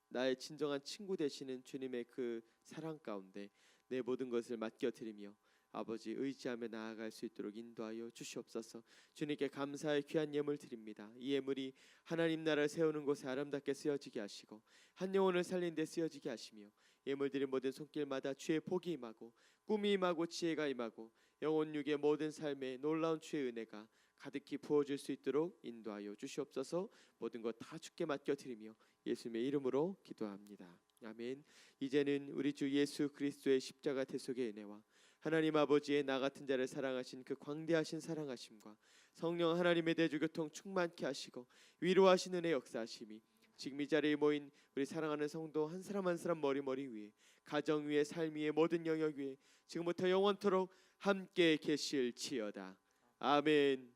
나의 진정한 친구 되시는 주님의 그 사랑 가운데 내 모든 것을 맡겨드리며 아버지 의지하며 나아갈 수 있도록 인도하여 주시옵소서. 주님께 감사의 귀한 예물 드립니다. 이 예물이 하나님 나라를 세우는 곳에 아름답게 쓰여지게 하시고 한 영혼을 살린 데 쓰여지게 하시며 예물 드린 모든 손길마다 주의 복이 임하고 꿈이 임하고 지혜가 임하고 영혼 육의 모든 삶에 놀라운 주의 은혜가 가득히 부어질 수 있도록 인도하여 주시옵소서. 모든 것 다 주께 맡겨드리며 예수님의 이름으로 기도합니다. 아멘. 이제는 우리 주 예수 그리스도의 십자가 대속의 은혜와 하나님 아버지의 나 같은 자를 사랑하신 그 광대하신 사랑하심과 성령 하나님의 대주교통 충만케 하시고 위로하신 은혜 역사하심이 지금 이 자리에 모인 우리 사랑하는 성도 한 사람 한 사람 머리 위에, 가정 위에, 삶 위에, 모든 영역 위에 지금부터 영원토록 함께 계실지어다. 아멘.